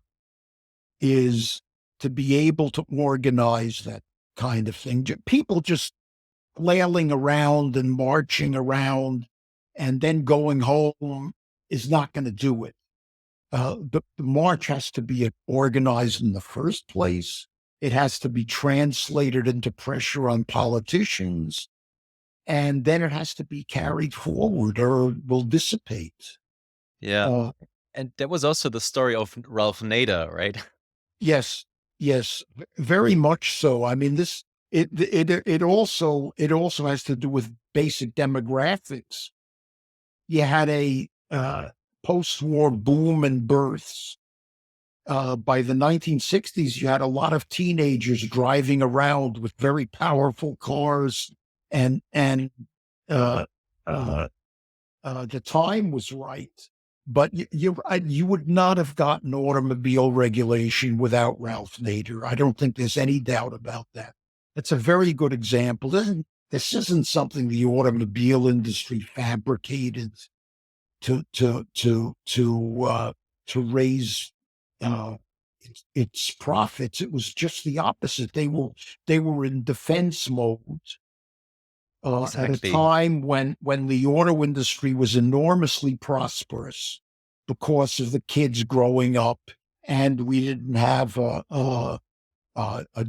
is to be able to organize that kind of thing. People just flailing around and marching around and then going home is not going to do it. The march has to be organized in the first place. It has to be translated into pressure on politicians, and then it has to be carried forward or it will dissipate. yeah. Uh, And that was also the story of Ralph Nader, right? yes, yes, very much so. I mean, it also has to do with basic demographics. You had a post-war boom in births. By the 1960s, you had a lot of teenagers driving around with very powerful cars, and uh, uh, the time was right. But you would not have gotten automobile regulation without Ralph Nader. I don't think there's any doubt about that. That's a very good example. This isn't something the automobile industry fabricated to raise uh, its profits. It was just the opposite. They were in defense mode at a Exactly. time when the auto industry was enormously prosperous because of the kids growing up, and we didn't have a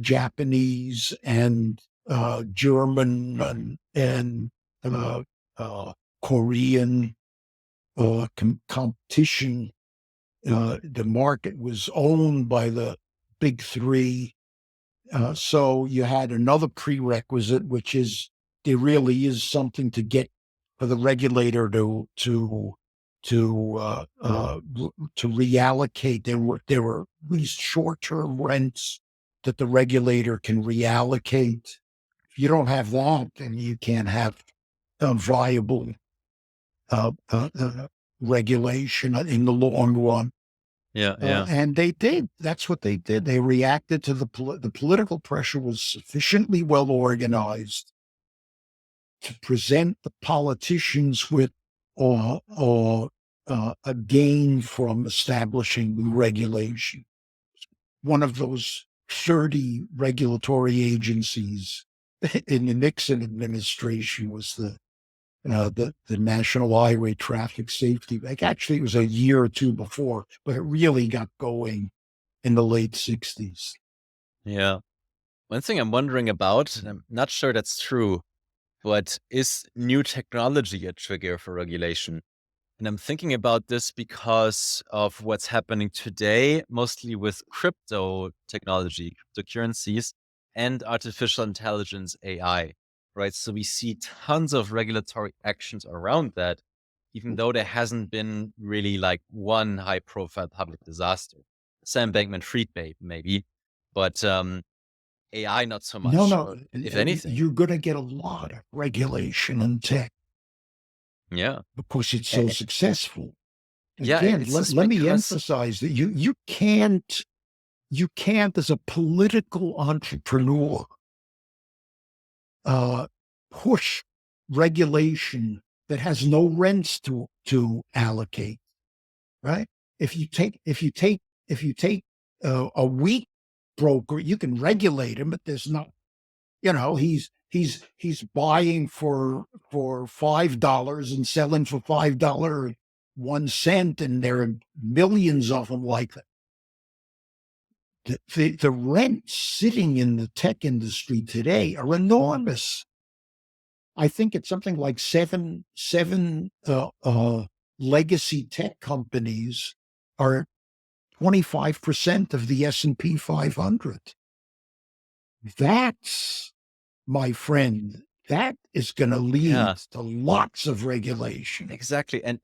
Japanese and German and uh, Korean competition. The market was owned by the big three. So you had another prerequisite, which is there really is something to get for the regulator to to reallocate. There were at least short-term rents that the regulator can reallocate. If you don't have that, then you can't have a viable uh, uh, uh, regulation in the long run. Yeah, yeah. And they did. That's what they did. They reacted to the political pressure was sufficiently well organized to present the politicians with a gain from establishing the regulation. One of those 30 regulatory agencies in the Nixon administration was the National Highway Traffic Safety. Like actually, it was a year or two before, but it really got going in the late 60s. Yeah. One thing I'm wondering about, and I'm not sure that's true, but is new technology a trigger for regulation? And I'm thinking about this because of what's happening today, mostly with crypto technology, cryptocurrencies, and artificial intelligence AI, right? So we see tons of regulatory actions around that, even though there hasn't been really like one high profile public disaster. Sam Bankman Fried maybe, but AI not so No, much, no, or if anything. you're going to get a lot of regulation in tech Yeah. because it's so A- successful. Yeah, Again, it's just let me because emphasize that you can't you can't, as a political entrepreneur, push regulation that has no rents to allocate. Right? If you take a wheat broker, you can regulate him, but there's not. He's buying for $5 and selling for $5.01, and there are millions of them like that. The rents sitting in the tech industry today are enormous. I think it's something like seven legacy tech companies are 25% of the S&P 500. That's, my friend, that is going to lead to lots of regulation. Exactly. And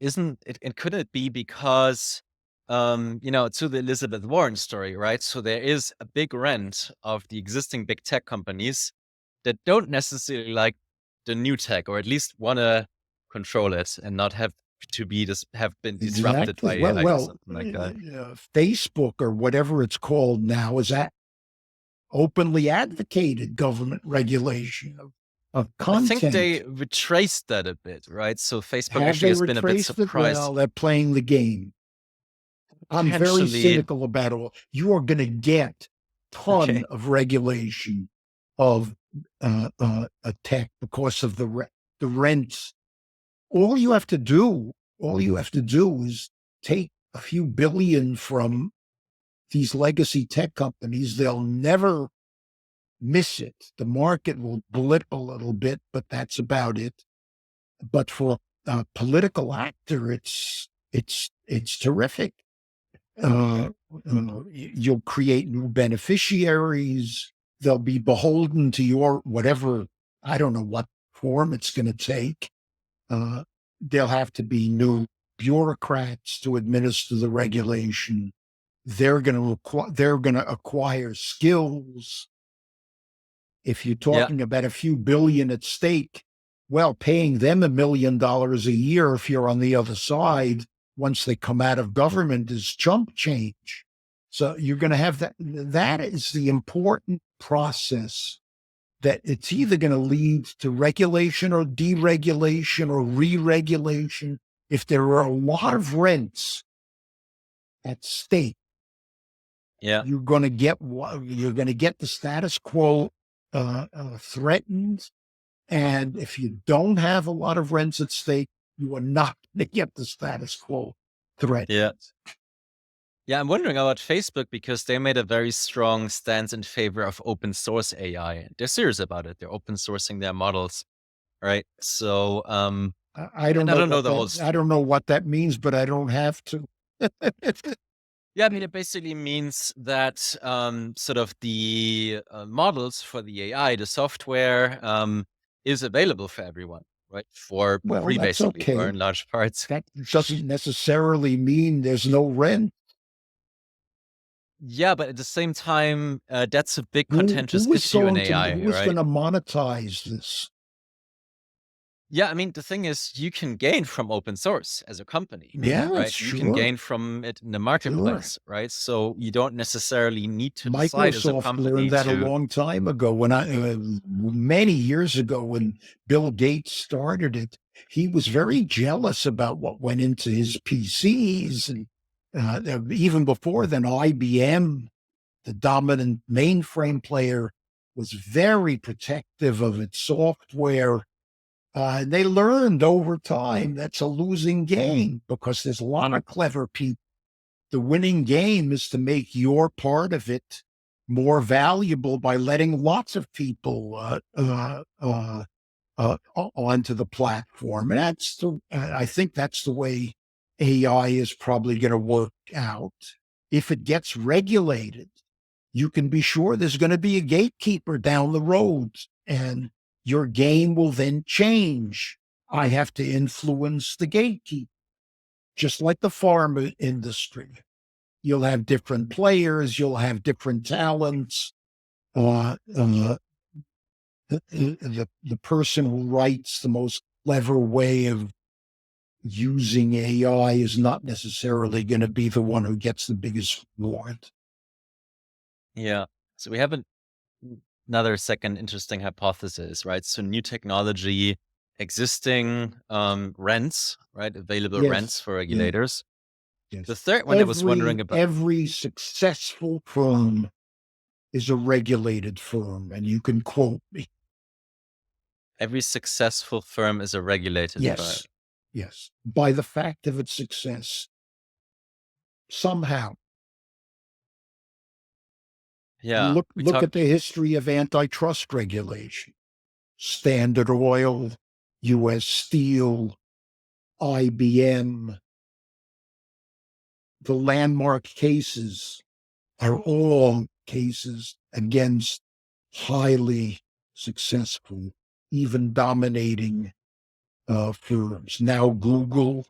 could it be because, to the Elizabeth Warren story, right? So there is a big rent of the existing big tech companies that don't necessarily like the new tech, or at least want to control it and not have been disrupted by AI or something like that. Facebook, or whatever it's called now, is openly advocated government regulation of content. I think they retraced that a bit, right? So Facebook actually has been a bit surprised. Well, they're playing the game. I'm very cynical about it. You are going to get a ton of regulation of tech because of the rents. All you have to do is take a few billion from these legacy tech companies. They'll never miss it. The market will blip a little bit, but that's about it. But for a political actor, it's terrific. You'll create new beneficiaries. They'll be beholden to your whatever, I don't know what form it's going to take. There'll have to be new bureaucrats to administer the regulation. They're going to acquire skills. If you're talking about a few billion at stake, well, paying them $1 million a year if you're on the other side, once they come out of government, is chump change. So you're going to have that. That is the important process, that it's either going to lead to regulation or deregulation or re-regulation. If there are a lot of rents at stake, you're going to get the status quo threatened. And if you don't have a lot of rents at stake, you are not going to get the status quo threatened. Yeah, I'm wondering about Facebook, because they made a very strong stance in favor of open source AI. They're serious about it. They're open sourcing their models, right? So I don't know what that means, but I don't have to. Yeah, I mean, it basically means that sort of the models for the AI, the software, is available for everyone, right? For free, basically, or in large parts. That doesn't necessarily mean there's no rent. Yeah, but at the same time, that's a big contentious issue in AI, Who is going to monetize this? Yeah, I mean, the thing is, you can gain from open source as a company. Yeah, right? sure. You can gain from it in the marketplace, right? So you don't necessarily need to decide as a company. Microsoft learned that a long time ago. Many years ago, when Bill Gates started it, he was very jealous about what went into his PCs, and even before then, IBM, the dominant mainframe player, was very protective of its software. They learned over time that's a losing game, because there's a lot of clever people. The winning game is to make your part of it more valuable by letting lots of people onto the platform. And I think that's the way AI is probably going to work out. If it gets regulated, you can be sure there's going to be a gatekeeper down the road, and your game will then change. I have to influence the gatekeeper, just like the pharma industry. You'll have different players, you'll have different talents. The person who writes the most clever way of using AI is not necessarily going to be the one who gets the biggest reward. Yeah. So we have another second interesting hypothesis, right? So new technology, existing rents, right? Available rents Yes, for yes, regulators. yes. The third one I was wondering about, Every successful firm is a regulated firm, and you can quote me. every successful firm is a regulated firm. Yes, yes. By the fact of its success, somehow. Yeah. We Look talk at the history of antitrust regulation. Standard Oil, U.S. Steel, IBM, the landmark cases are all cases against highly successful, even dominating firms. Now Google.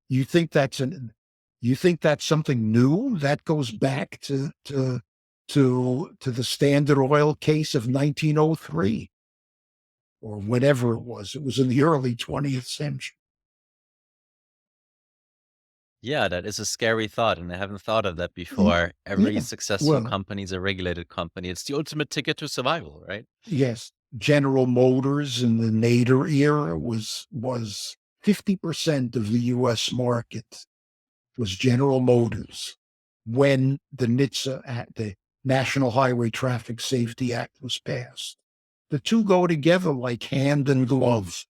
You think that's an you think that's something new? That goes back to the Standard Oil case of 1903 or whatever it was. It was in the early 20th century. Yeah, that is a scary thought, and I haven't thought of that Y- before. Every Yeah. successful Well, company is a regulated company. It's the ultimate ticket to survival, right? yes. General Motors in the Nader era was 50% of the US market was General Motors when the NHTSA Act, the National Highway Traffic Safety Act, was passed. The two go together like hand and glove.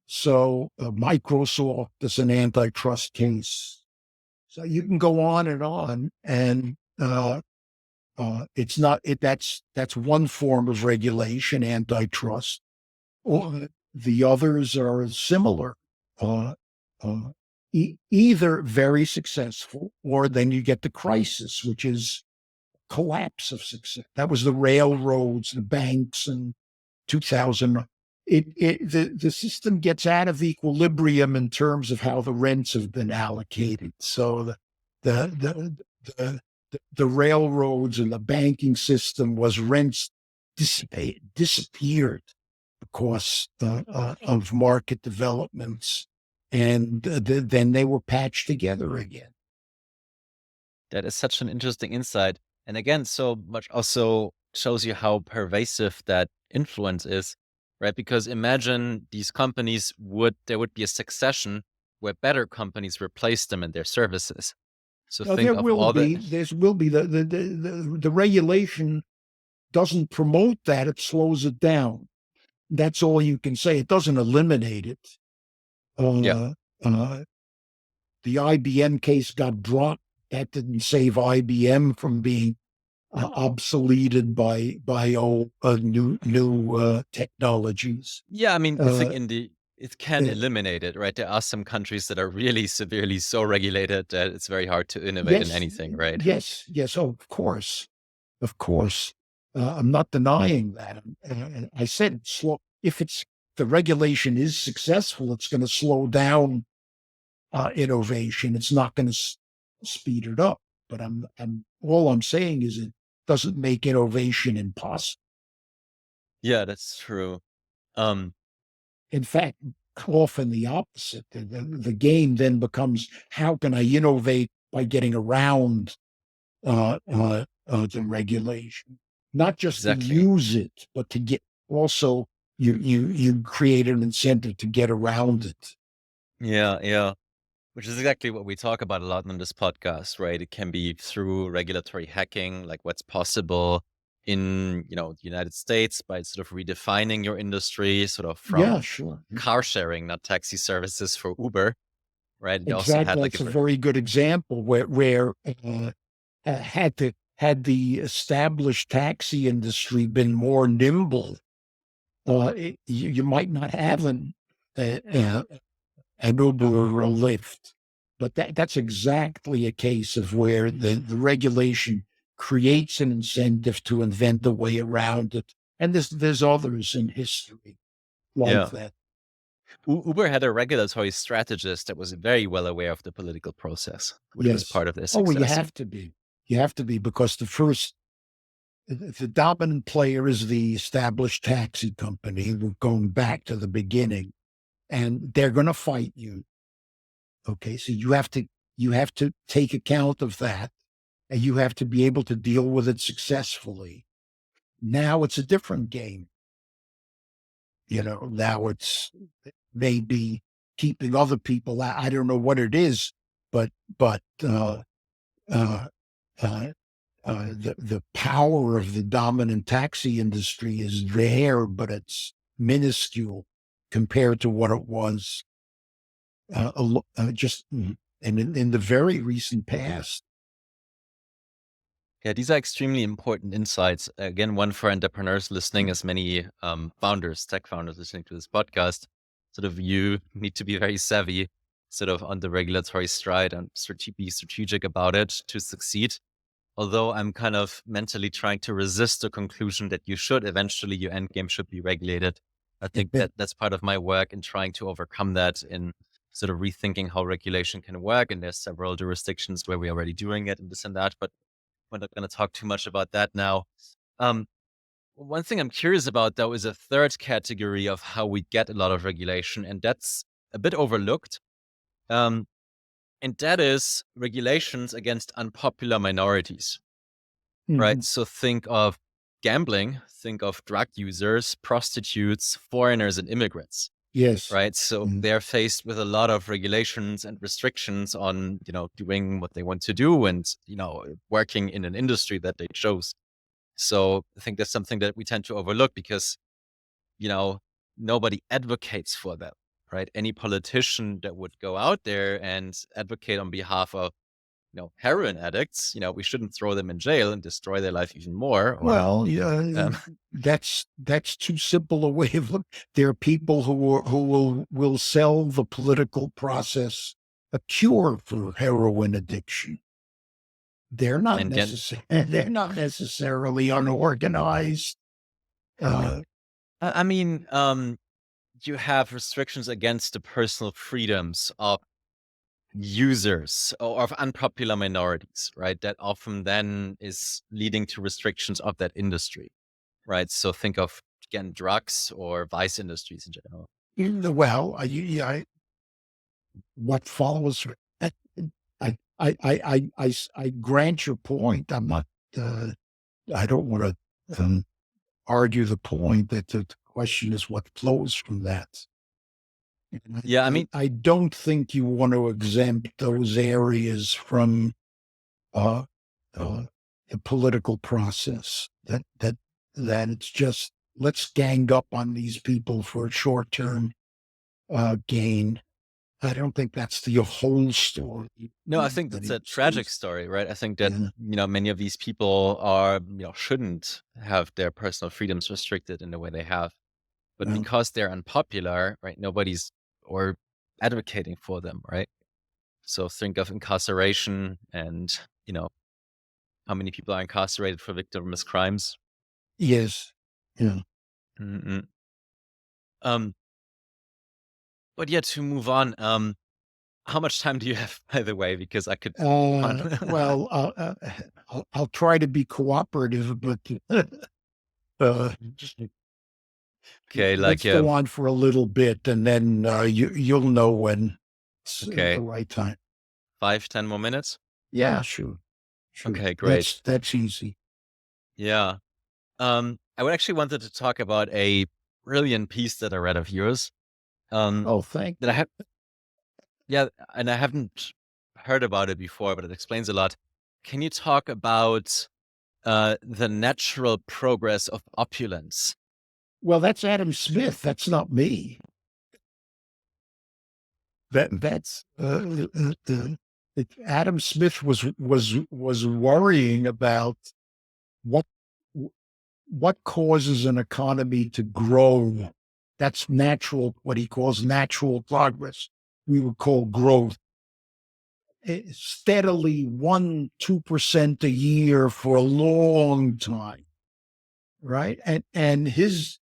So Microsoft is an antitrust case. So you can go on, and it's not it. That's one form of regulation, antitrust. Or the others are similar. Uh, uh, Either very successful, or then you get the crisis, which is collapse of success. That was the railroads, the banks, and 2000. The system gets out of equilibrium in terms of how the rents have been allocated. So the the the, the railroads and the banking system was rents disappeared because of market developments, and then they were patched together again. That is such an interesting insight. And again, so much also shows you how pervasive that influence is, right? Because imagine these companies there would be a succession where better companies replace them in their services. So Now, think of all the, there will be the regulation doesn't promote that; it slows it down. That's all you can say. It doesn't eliminate it. yeah. Uh, uh, the IBM case got dropped. That didn't save IBM from being obsoleted by new technologies. Yeah, I mean, I think Uh, it can uh, eliminate it, right? There are some countries that are really severely so regulated that it's very hard to innovate in yes, anything, right? yes. Oh, of course, of course. I'm not denying that. I said slow. If it's the regulation is successful, it's going to slow down innovation. It's not going to speed it up. But all I'm saying is it doesn't make innovation impossible. Yeah, that's true. Um, In fact, often the opposite. The game then becomes how can I innovate by getting around the regulation, not just to exactly. use it, but to get also you create an incentive to get around it. Yeah, yeah. Which is exactly what we talk about a lot on this podcast, right? It can be through regulatory hacking, like what's possible in, the United States by sort of redefining your industry, sort of Yeah, from sure. car sharing, not taxi services for Uber, right? It also had Exactly. like a That's a very good example where had the established taxi industry been more nimble, you might not have uh, uh, an Uber or a Lyft. But that's exactly a case of where the regulation creates an incentive to invent a way around it. And there's others in history like yeah. that. Uber had a regulatory strategist that was very well aware of the political process, which was Yes. part of their Oh, well, you success. have to be. You have to be because the dominant player is the established taxi company. We're going back to the beginning, and they're going to fight you. Okay, so you have to take account of that, and you have to be able to deal with it successfully. Now it's a different game. Now it's maybe keeping other people out. I don't know what it is, but uh, uh, the power of the dominant taxi industry is there, but it's minuscule compared to what it was just in the very recent past. Yeah, these are extremely important insights. Again, one for entrepreneurs listening, as many founders, tech founders listening to this podcast, sort of you need to be very savvy, sort of on the regulatory stride and be strategic about it to succeed. Although I'm kind of mentally trying to resist the conclusion that you should eventually, your end game should be regulated. I think that's part of my work in trying to overcome that in sort of rethinking how regulation can work. And there's several jurisdictions where we're already doing it and this and that, but we're not going to talk too much about that now. One thing I'm curious about, though, is a third category of how we get a lot of regulation, and that's a bit overlooked. And that is regulations against unpopular minorities, right? So think of gambling, think of drug users, prostitutes, foreigners, and immigrants. Yes. Right. So they're faced with a lot of regulations and restrictions on, doing what they want to do and, working in an industry that they chose. So I think that's something that we tend to overlook because, nobody advocates for them, right? Any politician that would go out there and advocate on behalf of, heroin addicts, we shouldn't throw them in jail and destroy their life even more. Well, yeah, that's too simple a way of looking. There are people who will sell the political process a cure for heroin addiction. They're not necessarily unorganized. You have restrictions against the personal freedoms of users or of unpopular minorities, right? That often then is leading to restrictions of that industry, right? So think of, again, drugs or vice industries in general. Well, what follows? I grant your point. I'm not. I don't want to argue the point that the question is what flows from that. Yeah, I don't think you want to exempt those areas from the political process. That it's just let's gang up on these people for a short-term gain. I don't think that's the whole story. No, I think that's a tragic story, right? I think that, many of these people are, shouldn't have their personal freedoms restricted in the way they have. But because they're unpopular, right, nobody's or advocating for them, right? So think of incarceration and, how many people are incarcerated for victimless crimes. Yes. Yeah. Mm-hmm. But yeah, to move on, how much time do you have, by the way? Because I could. Well, I'll try to be cooperative, but okay, let's go on for a little bit, and then you'll know when it's the right time. 5-10 more minutes. Yeah, sure. Okay, great. That's easy. Yeah. I would actually wanted to talk about a brilliant piece that I read of yours. Thank that I have. Yeah, and I haven't heard about it before, but it explains a lot. Can you talk about the natural progress of opulence? Well, that's Adam Smith. That's not me. That's Adam Smith was worrying about what causes an economy to grow. That's natural, what he calls natural progress. We would call growth. Steadily 1-2% a year for a long time, right? And he's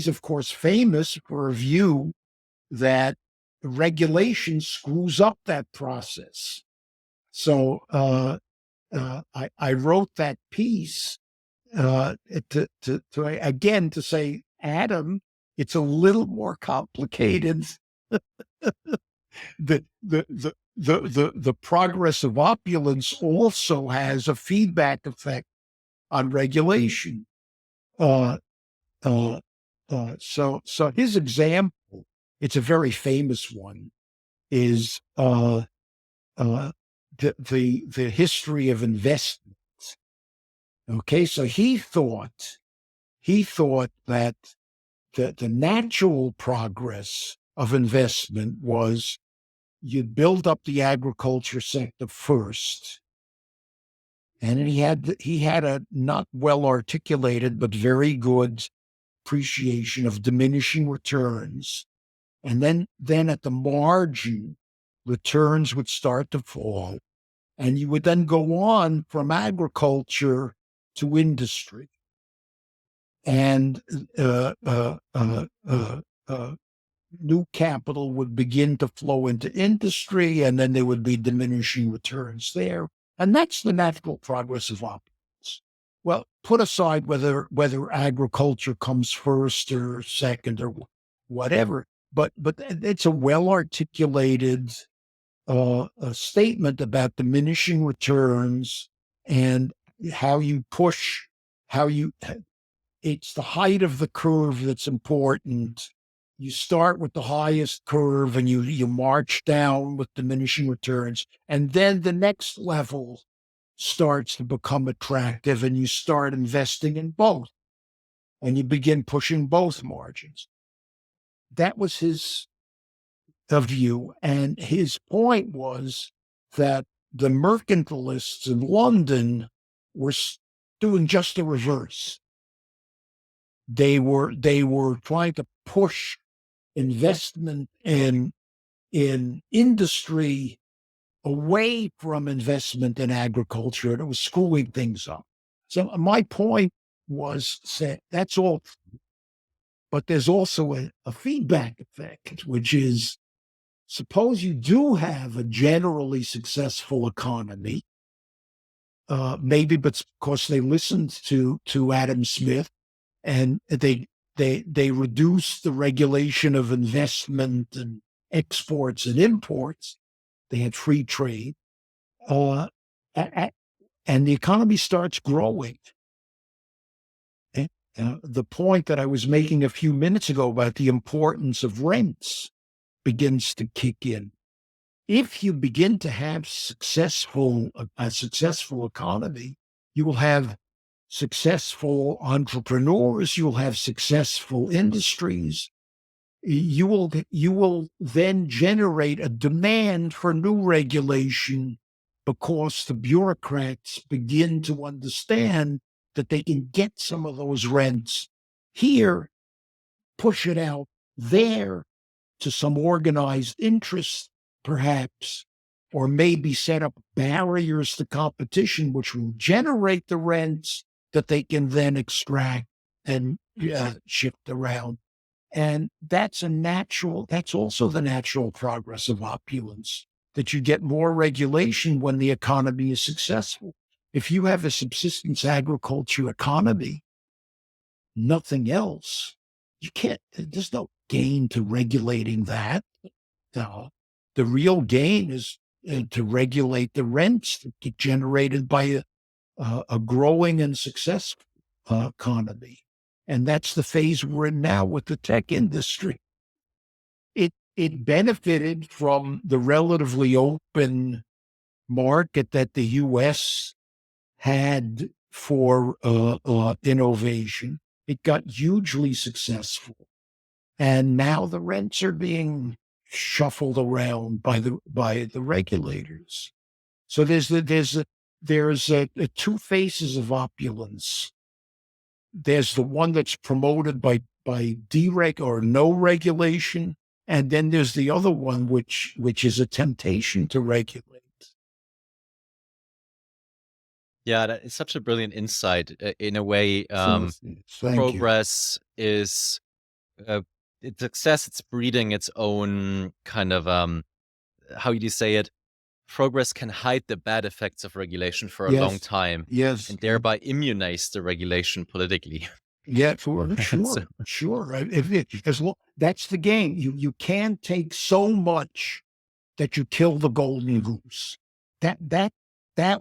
of course famous for a view that regulation screws up that process. So I wrote that piece to again to say, Adam, it's a little more complicated. The the progress of opulence also has a feedback effect on regulation. So his example, it's a very famous one, is the history of investment. Okay, so he thought that the natural progress of investment was you'd build up the agriculture sector first, and he had a not well articulated but very good appreciation of diminishing returns, and then at the margin, returns would start to fall, and you would then go on from agriculture to industry, and new capital would begin to flow into industry, and then there would be diminishing returns there. And that's the natural progress of opulence. Well, put aside whether agriculture comes first or second or whatever, but it's a well articulated a statement about diminishing returns and how you push, it's the height of the curve that's important. You start with the highest curve and you march down with diminishing returns. And then the next level starts to become attractive and you start investing in both and you begin pushing both margins. That was his view. And his point was that the mercantilists in London were doing just the reverse. They were trying to push investment in industry away from investment in agriculture, and it was screwing things up. So my point was that that's all, but there's also a feedback effect, which is suppose you do have a generally successful economy, maybe but because they listened to Adam Smith and they reduced the regulation of investment and exports and imports. They had free trade, and the economy starts growing. The point that I was making a few minutes ago about the importance of rents begins to kick in. If you begin to have a successful economy, you will have successful entrepreneurs, you'll have successful industries. You will then generate a demand for new regulation because the bureaucrats begin to understand that they can get some of those rents here, push it out there to some organized interest, perhaps, or maybe set up barriers to competition, which will generate the rents that they can then extract and shift around. And that's also the natural progress of opulence, that you get more regulation when the economy is successful. If you have a subsistence agriculture economy, nothing else, there's no gain to regulating that. No, the real gain is to regulate the rents that get generated by a growing and successful economy. And that's the phase we're in now with the tech industry. It benefited from the relatively open market that the U.S. had for innovation. It got hugely successful. And now the rents are being shuffled around by the regulators. So there's two phases of opulence. There's the one that's promoted by dereg or no regulation, and then there's the other one which is a temptation to regulate. Yeah, that is such a brilliant insight. In a way, Thank progress is success. It's breeding its own kind of how do you say it? Progress can hide the bad effects of regulation for a long time, and thereby immunize the regulation politically. Yeah, sure. That's the game. You can't take so much that you kill the golden goose. That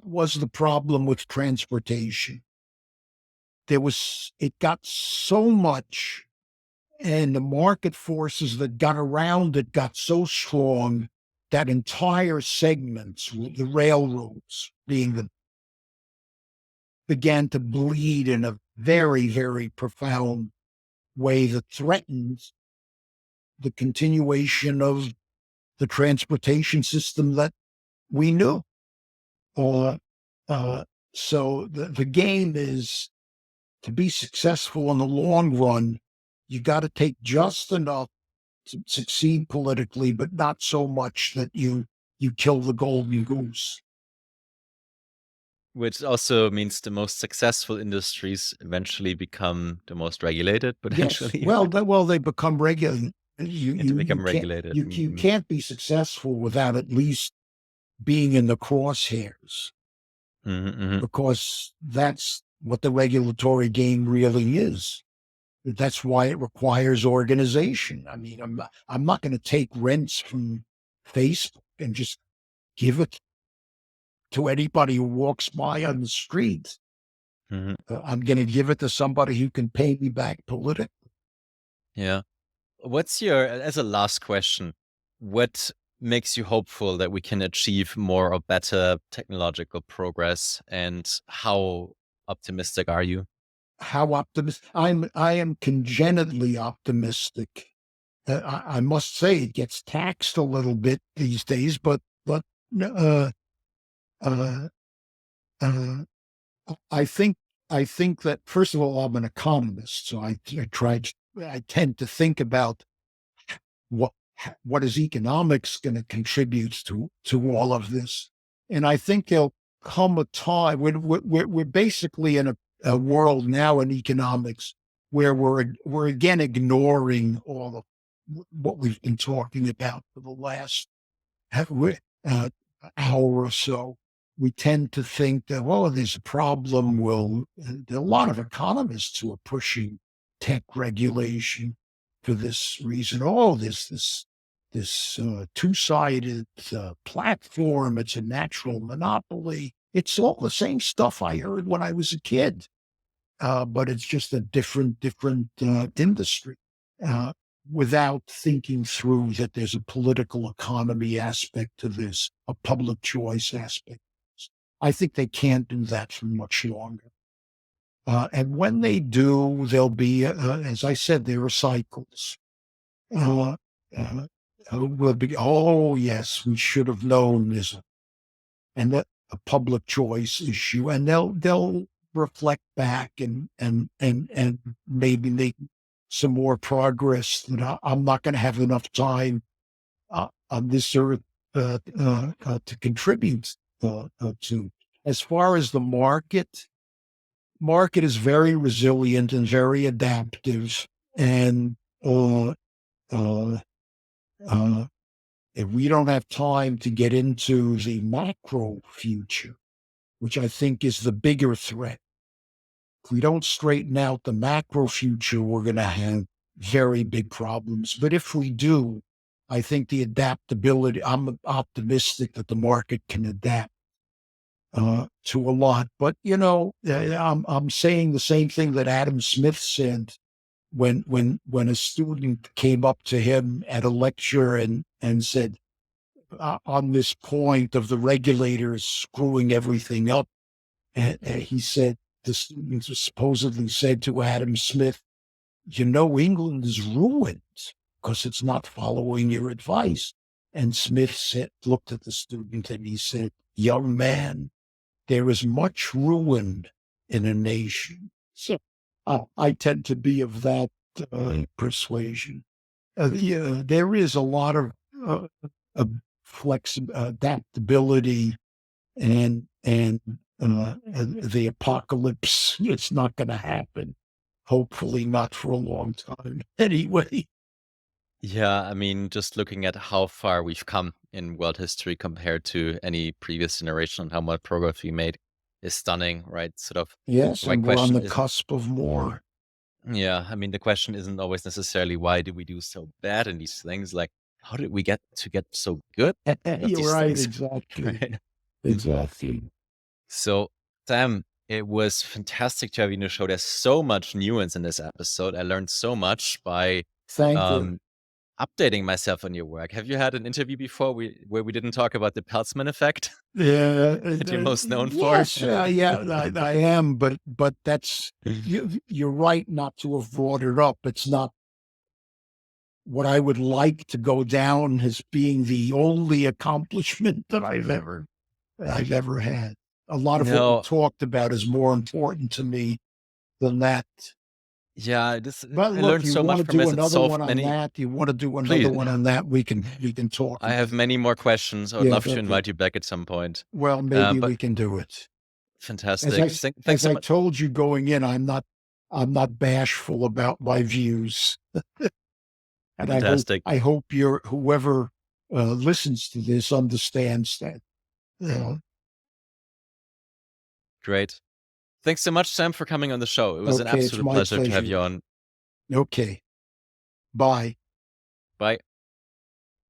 was the problem with transportation. It got so much, and the market forces that got around it got so strong that entire segments, the railroads began to bleed in a very, very profound way that threatened the continuation of the transportation system that we knew. Or so the game is, to be successful in the long run, you got to take just enough to succeed politically, but not so much that you kill the golden goose. Which also means the most successful industries eventually become the most regulated, Yes, potentially. well, they become regular. And to become regulated. You can't be successful without at least being in the crosshairs, because that's what the regulatory game really is. That's why it requires organization. I mean, I'm not going to take rents from Facebook and just give it to anybody who walks by on the street. I'm going to give it to somebody who can pay me back politically. Yeah. What's your, as a last question, what makes you hopeful that we can achieve more or better technological progress, and how optimistic are you? How optimistic? I am congenitally optimistic. I must say it gets taxed a little bit these days, but uh, uh, uh, I think that, first of all, I'm an economist, so I tend to think about what what is economics going to contribute to all of this, and I think there'll come a time when we're basically in a world now in economics where we're again ignoring all of what we've been talking about for the last uh, hour or so. We tend to think that, well, there's a problem. There are a lot of economists who are pushing tech regulation for this reason. Oh, there's this two-sided platform. It's a natural monopoly. It's all the same stuff I heard when I was a kid, but it's just a different industry. Without thinking through that there's a political economy aspect to this, a public choice aspect. I think they can't do that for much longer. And when they do, there'll be, as I said, there are cycles. Will be, oh, yes, we should have known this, and that a public choice issue, and they'll reflect back and maybe make some more progress that I'm not going to have enough time on this earth to contribute to. As far as the market is very resilient and very adaptive, and if we don't have time to get into the macro future, which I think is the bigger threat. If we don't straighten out the macro future, we're going to have very big problems. But if we do, I think the adaptability, I'm optimistic that the market can adapt to a lot. But, I'm saying the same thing that Adam Smith said when a student came up to him at a lecture and said, on this point of the regulators screwing everything up, and he said, the students supposedly said to Adam Smith, England is ruined because it's not following your advice. And Smith looked at the student and he said, young man, there is much ruin in a nation. So I tend to be of that persuasion. There is a lot of adaptability, and the apocalypse. It's not going to happen. Hopefully, not for a long time. Anyway. Yeah, I mean, just looking at how far we've come in world history compared to any previous generation and how much progress we made is stunning, right? Sort of. Yes, My and we're on question the isn't. cusp of more. Yeah, I mean, the question isn't always necessarily why do we do so bad in these things. Like, how did we get so good at You're these right, things? exactly. Right. Exactly. So, Sam, it was fantastic to have you on the show. There's so much nuance in this episode. I learned so much by Thank you. um, updating myself on your work. Have you had an interview before where we didn't talk about the Peltzman effect Yeah, that you're most known for? yes, yeah, I am, but that's you're right not to have brought it up. It's not what I would like to go down as being the only accomplishment that I've ever had. A lot of what we No, talked about is more important to me than that. yeah, But I look, learned you so want much to from do this. It another solved one on many. that? You want to do another Please, one on that? We can talk. I have many more questions. I would Yeah, love to invite you back at some point. well, maybe But we can do it. fantastic. Thanks As so I much. told you going in, I'm not bashful about my views, and Fantastic. I hope your whoever listens to this understands that. Yeah. Great. Thanks so much, Sam, for coming on the show. It was an Okay, it's absolute my pleasure to have pleasure. you on. Okay, bye. Bye.